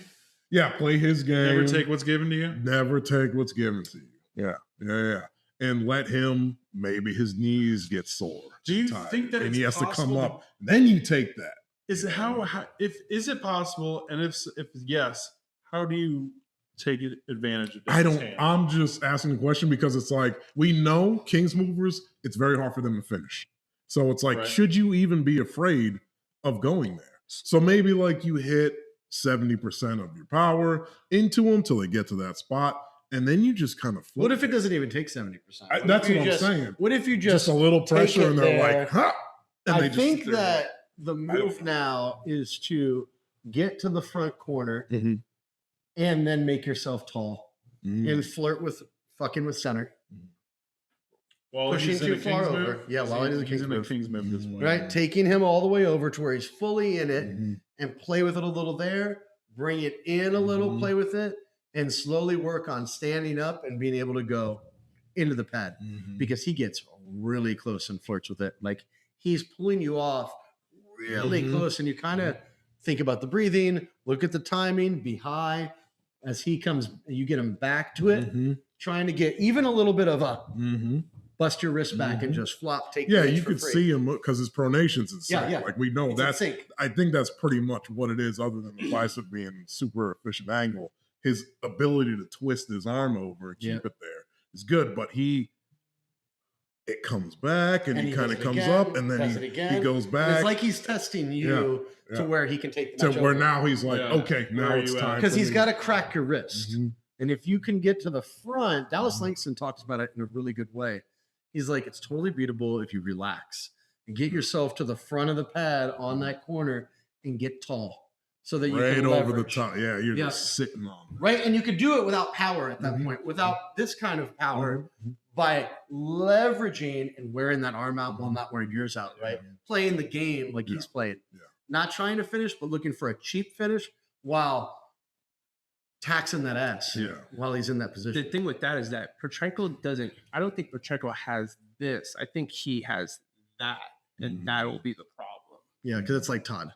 Yeah, play his game. Never take what's given to you. Never take what's given to you. Yeah. And let him. Maybe his knees get sore. Do you tired, think that and it's he has to come possible to- up? Then you take that. Is it how if is it possible? And if yes, how do you take advantage of I Devin's don't. hand? I'm just asking the question because it's like we know Kings movers. It's very hard for them to finish. So it's like, Right. should you even be afraid of going there? So maybe like you hit 70% of your power into them till they get to that spot, and then you just kind of flip. What if it doesn't even take 70%? That's what I'm saying. What if you Just just a little take pressure, it and they're there? like, "Huh?" And I they just think sit there that the don't move know. now is to get to the front corner Mhm. and then make yourself tall Mm. and flirt with fucking with center. While pushing he's in too a far King's over. move? Yeah, while he does a he's King's in a move. King's move this way. Right? Taking him all the way over to where he's fully in it Mhm. and play with it a little there, bring it in a little, Mhm. play with it, and slowly work on standing up and being able to go into the pad Mhm. because he gets really close and flirts with it. Like he's pulling you off really Mhm. close, and you kind of think about the breathing, look at the timing, be high as he comes, you get him back to it, Mhm. trying to get even a little bit of a Mhm. bust your wrist back and Mhm. just flop, take Yeah, the edge you for could free. see him because his pronation's insane. Yeah, yeah. Like we know It's in that's. sync. I think that's pretty much what it is, other than the bicep being super efficient angle. His ability to twist his arm over and keep it there is good, but it comes back and he kind does of it comes again, up and then does it he again. goes And back it's like he's testing you Yeah, to yeah. where he can take the to match where over. now he's like, Yeah. okay, Where now are it's you at? time. Because for he's me. got to crack your wrist. Mhm. And if you can get to the front, Dallas Langston talks about it in a really good way. He's like, it's totally beatable if you relax and get yourself to the front of the pad on that corner and get tall so that you right can over the leverage. top. Yeah, you're Yeah. just sitting on. Right. And you could do it without power at that Mhm. point, without this kind of power, Mhm. by leveraging and wearing that arm out while not wearing yours out, right? Yeah. Playing the game like he's playing. Yeah. Not trying to finish, but looking for a cheap finish while taxing that ass Yeah. while he's in that The position. thing with that is that Petrenko doesn't. I don't think Petrenko has this. I think he has that, and Mhm. that will be the problem. Yeah, because it's like Todd.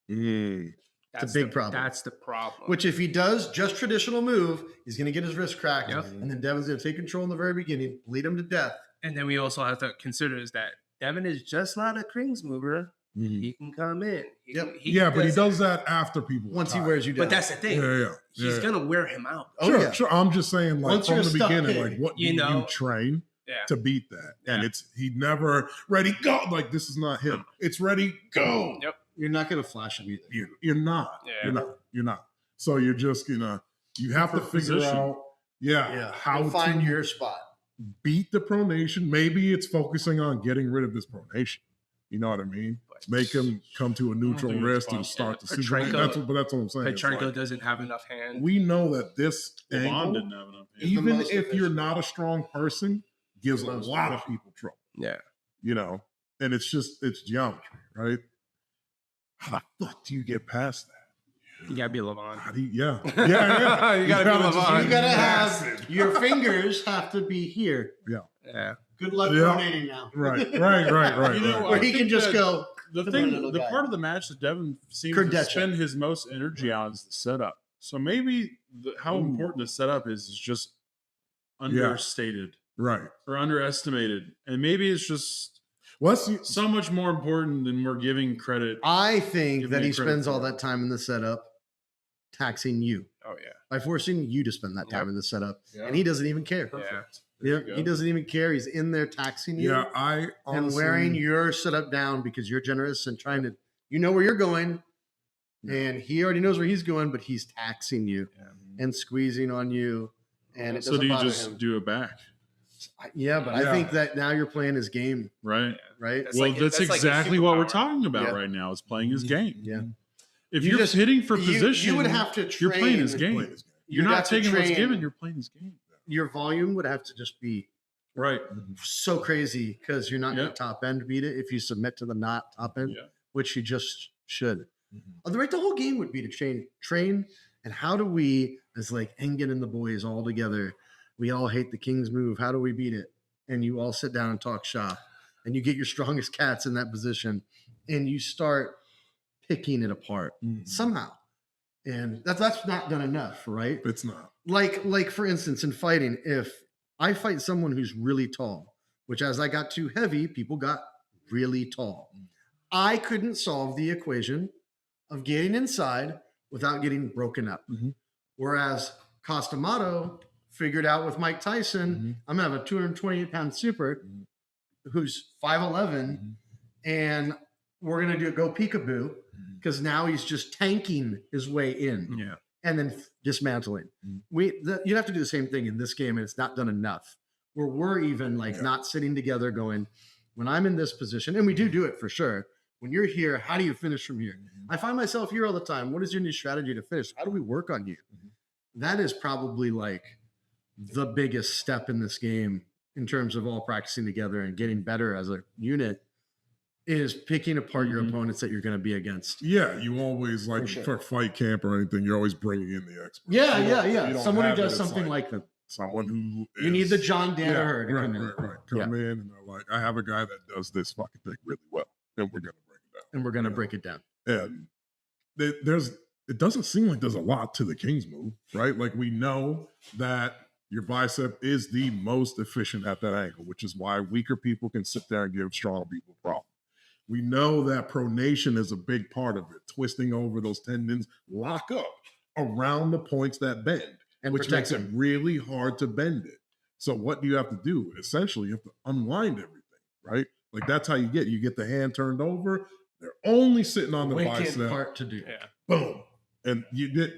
Mm. That's big the, problem. That's the problem. Which, if he does just traditional move, he's going to get his wrist cracked. Yep. And then Devin's going to take control in the very beginning, bleed him to death. and then we also have to consider is that Devin is just not a Kings mover. Mhm. He can come in. Yep. Yeah, but he does that after people. are Once he tired. wears you down. But that's the thing. Yeah. He's gonna wear him out. Oh, sure, yeah. sure. I'm just saying, like Once from you're the a stuck beginning, kid, like what you do know. you train Yeah. to beat that? And Yeah. he never ready go. Like this is not him. It's ready go. Yep. You're not going to flash him either. You're not. Yeah. You're not. So you're just gonna. You have to For figure position. out. Yeah. How You'll find to your spot. beat the pronation. Maybe it's focusing on getting rid of this pronation. You know what I mean? Make him come to a neutral think it's wrist and possible. start the Petrenko- Superman. That's what I'm saying. It's Petrenko like, doesn't have enough hand. we know that this Levon angle, didn't have enough. hand. even most if you're efficient. not a strong person, gives a Most lot of efficient. people trouble. Yeah. You know, and it's geometry, right? How the fuck do you get past that? You gotta be Levon. How do you, yeah. You gotta be just LeVon. You got to massive. have your fingers have to be here. Yeah. Good luck Yeah. donating now. Right. You know, Right. Where I he can think just that go. The Come on, thing, little the guy. part of the match that Devin seems Kardashian. to spend his most energy on is the setup. So maybe how Ooh. important the setup is just understated Right. or underestimated, and maybe it's just Well, let's see. so much more important than we're giving credit. I think Give that me he credit spends all for it. that time in the setup taxing you Oh yeah. by forcing you to spend that time Yep. in the setup. Yeah. And he doesn't even care. Yeah. There Yeah, you go. he doesn't even care. He's in there taxing you Yeah, I and honestly, wearing your setup down because you're generous and trying to, you know where you're going. And he already knows where he's going, but he's taxing you and squeezing on you. And it So doesn't do you bother just him. do it back, Yeah, but I Yeah. think that now you're playing his game, right? right? That's Well, like- that's that's like his exactly what we're superpower. talking about Yeah. right now. Is playing his game. Yeah. If You you're just- hitting for You- position, You would have to train. you're playing his game. Play his game. You're You'd not have to taking what's train- given. You're playing his game. Your volume would have to just be Right. so crazy because you're not going Yep. to top end beat it if you submit to the not top end, Yeah. which you just should. Mhm. The whole game would be to train. And how do we, as like Engen and the boys all together, we all hate the King's move. How do we beat it? And you all sit down and talk shop, and you get your strongest cats in that position, and you start picking it apart Mhm. somehow. And that's not done enough, right? It's not. Like for instance, in fighting, if I fight someone who's really tall, which as I got too heavy, people got really tall. I couldn't solve the equation of getting inside without getting broken up. Mhm. Whereas Costamato figured out with Mike Tyson, Mhm. I'm gonna have a 228-pound super who's 5'11", Mhm. and we're gonna go peekaboo because now he's just tanking his way in Yeah. and then dismantling. Mhm. You have to do the same thing in this game, and it's not done enough. Where we're even Yeah. not sitting together going, when I'm in this position, and we do it for sure. When you're here, how do you finish from here? I find myself here all the time. What is your new strategy to finish? How do we work on you? That is probably like the biggest step in this game in terms of all practicing together and getting better as a unit is picking apart your opponents that you're going to be against. Yeah, you always like for fight camp or anything, you're always bringing in the expert. Yeah. Someone who have does it, it's something like them. someone who You need the is- John Danaher to right, come in. right. Come in and they're like, I have a guy that does this fucking thing really well, and we're gonna break it down. And we're going to break it down. And it doesn't seem like there's a lot to the King's move, right? Like we know that your bicep is the most efficient at that angle, which is why weaker people can sit there and give stronger people a problem. We know that pronation is a big part of it, twisting over those tendons, lock up around the points that bend, And which protect makes it really hard to bend it. So what do you have to do? Essentially, you have to unwind everything, right? Like that's how you get the hand turned over. They're only sitting on the Wicked bicep. part to do. Yeah. Boom. And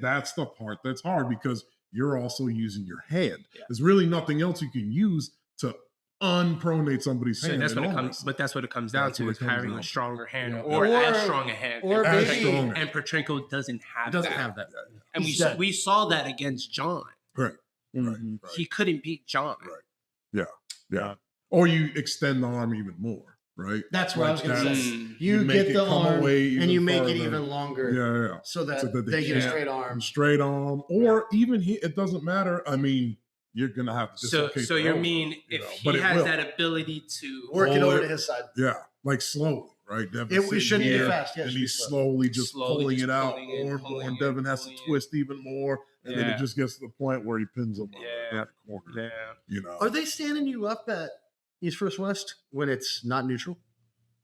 that's the part that's hard because you're also using your hand. Yeah. There's really nothing else you can use to unpronate somebody's So hand. that's what in it arm comes, wrestling. but that's what it comes down That's to what is it comes having down a to. stronger hand Yeah. or as strong a hand. or and, maybe- stronger. and Petrenko doesn't have Doesn't that. have that. And He's dead. we saw that against John. Right. Mhm. Right. He couldn't beat John. Right. Yeah. Or you extend the arm even more, right? That's what I was going to that's- say. Mm. You make get it the come arm away even and you make it farther. even longer Yeah. so that, So that they they get a can't- straight arm. Straight arm, or even it doesn't matter. I mean, you're gonna have to So dislocate so the you elbow, mean you if know, he but it has will. that ability to Work it Pull over it. to his side. Yeah, like slowly, right? Devin's We sitting shouldn't here, be fast. Yeah, and should be he's slow. slowly just Slowly pulling just it out pulling it, more and more, pulling and it, Devin has to pulling it. twist even more, and then Yeah. it just gets to the point where he pins him Yeah. on the corner. Yeah. You know, Are they standing you up at East First West when it's not neutral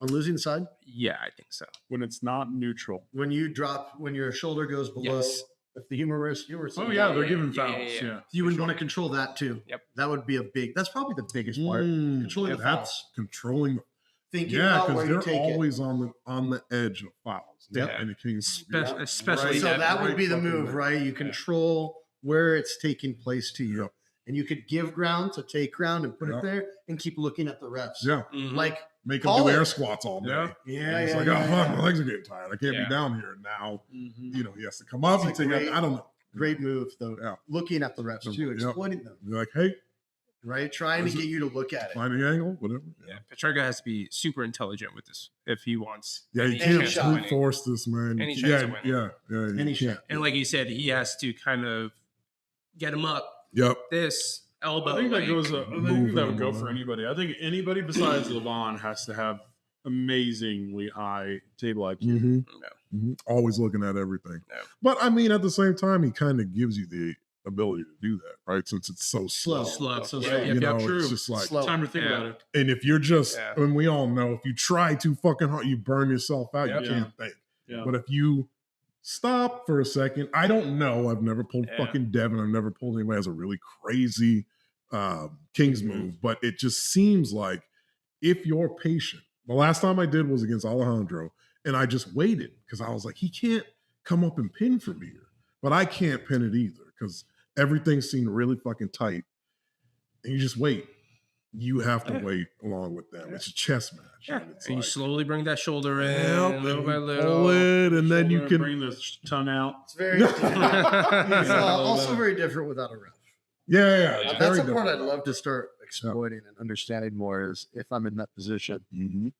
on losing side? Yeah, I think so. when it's not neutral. When you drop, when your shoulder goes below, Yes. if the humorous, Oh yeah, they're yeah, giving yeah, fouls. yeah. Yeah. you would want to control that too. Yep. That would be that's probably the biggest part. Controlling the that's fouls. controlling. The, Thinking yeah, about because where you they're take it. always on the edge of fouls. Yep. And the Kings, Especially So that would be the fucking move, right. right? You control where it's taking place to you. Yep. And you could give ground to take ground and put Yep. it there and keep looking at the refs. Yeah, Mhm. Like, make them Call do it. air squats all day. Yeah. yeah, And it's yeah. like, yeah, oh yeah. fuck, my legs are getting tired. I can't Yeah. be down here now. Mhm. You know, he has to come up and It's a take great- out. I don't know. Great move, though. Yeah. Looking at the refs too, Yep. exploiting them, You're like, hey, right? Trying to Is it- get you to look at it. find the angle, whatever. Yeah, Petrenko has to be super intelligent with this if he wants. Yeah, you any Any can't chance of shot. brute winning. force this, man. Any chance yeah, of winning. yeah, you Any can't. shot. And like you said, he has to kind of get him up Yep. this elbow. I think that like- goes. I think Move that would him go around. for anybody. I think anybody besides Levon has to have amazingly high table IQ. Mm-hmm. No. Always looking at everything. No. But I mean, at the same time, he kind of gives you the ability to do that, right? Since it's so slow. Slow. So Yeah, slow. yeah, You know, true. it's just like, Slow. Time to think Yeah. about it. and if you're just, Yeah. and we all know, if you try too fucking hard, you burn yourself out. Yep. You can't think. Yeah. But if you stop for a second, I don't know. I've never pulled Yeah. fucking Devin. I've never pulled anybody who has a really crazy King's move. But it just seems like if you're patient, the last time I did was against Alejandro, and I just waited because I was like, he can't come up and pin from here. But I can't pin it either because everything seemed really fucking tight. And you just wait. You have to Yeah. wait along with them. It's a chess match. Yeah. And it's And you like, slowly bring that shoulder in, yep, little and by you little. pull it, and then you Shoulder, can bring the tongue out. It's very it's Yeah. also very different without a ref. Yeah, it's Yeah. That's very the part I'd different. love to start exploiting and understanding more is if I'm in that position, Mhm.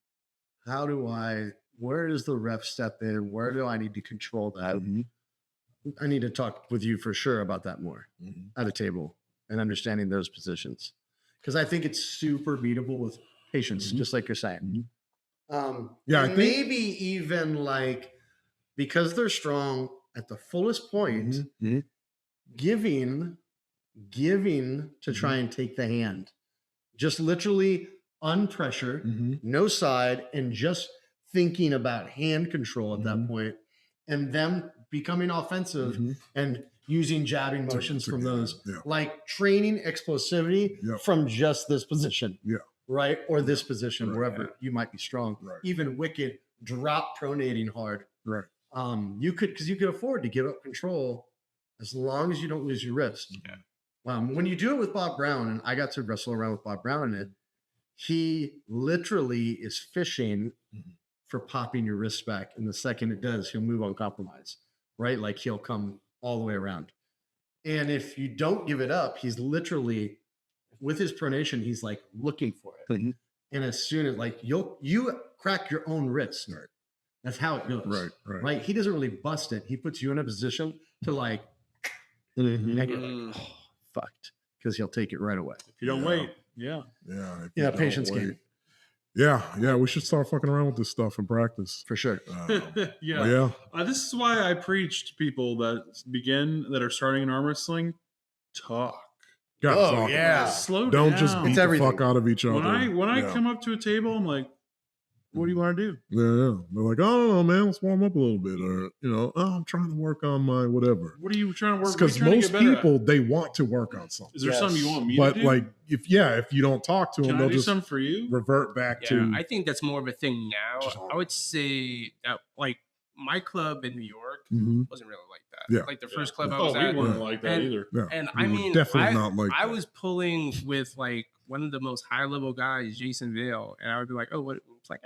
where does the ref step in? Where do I need to control that? Mhm. I need to talk with you for sure about that more Mhm. at a table and understanding those positions. Because I think it's super beatable with patience, Mhm. just like you're saying. Yeah, I and think- maybe even like because they're strong at the fullest point, Mhm. giving to try and take the hand, just literally unpressure, Mhm. no side, and just thinking about hand control at that Mhm. point, and them becoming offensive Mhm. and using jabbing motions from those, Yeah. like training explosivity Yep. from just this position. Yeah. Right. Or this position, Right. wherever you might be strong. Right. Even wicked drop pronating hard. Right. You could afford to give up control as long as you don't lose your wrist. Yeah. When you do it with Bob Brown, and I got to wrestle around with Bob Brown in it, he literally is fishing for popping your wrist back. And the second it does, he'll move on compromise, right? Like he'll come all the way around. And if you don't give it up, he's literally with his pronation, he's like looking for it. Mhm. And as soon as like you crack your own wrist, Right. that's how it goes. Right. Right. He doesn't really bust it. He puts you in a position to like, Mm-hmm. and you're like, oh, fucked, because he'll take it right away. If you don't Yeah. wait, yeah. Yeah. if Yeah, you don't patience wait. game Yeah. We should start fucking around with this stuff in practice. for sure. Yeah. Yeah. This is why I preach to people that are starting in arm wrestling. Talk. Gotta Oh, talk yeah. about it. Slow Don't down. just beat It's the everything. fuck out of each other. When I Yeah. come up to a table, I'm like, what do you want to do? Yeah. They're like, oh, no, man, let's warm up a little bit. Or, oh, I'm trying to work on my whatever. What are you trying to work? Because what are you most trying to get better people, they want to work on something. at? Is there Yes. something you want me But to do? like, if you don't talk to them, Can I they'll do just something for you? revert back Yeah, to. I think that's more of a thing now. Just- I would say that like my club in New York Mhm. wasn't really like that. Yeah. Like the first Yeah. club I Oh, was we at, weren't like that and- either. Yeah. and We I were mean, definitely not like I that. was pulling with like one of the most high level guys, Jason Vale, and I would be like, oh, what? It's like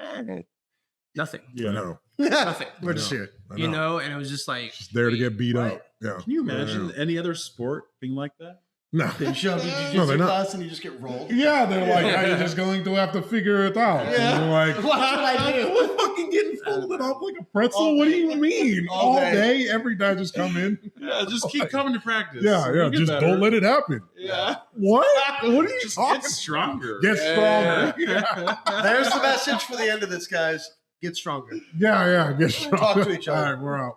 nothing, I Yeah. know. nothing. We're just here. I You know, and it was just like Just there to get beat what? up. Yeah. Can you imagine Yeah. any other sport being like that? No. They show up in No, jiu-jitsu they're not. class and you just get rolled. Yeah, they're like, "Are you just going to have to figure it out?" Yeah. And you're like, Watch what I do. We're fucking getting folded up like a pretzel. All What do day. you mean? All All day. day, every day, just come in. Yeah, just keep coming to practice. Yeah, You'll get just better. don't let it happen. Yeah. What? What are you Just talking get stronger. Get stronger. There's the message for the end of this, guys. Get stronger. Yeah, get stronger. Talk to each other. All right, we're out.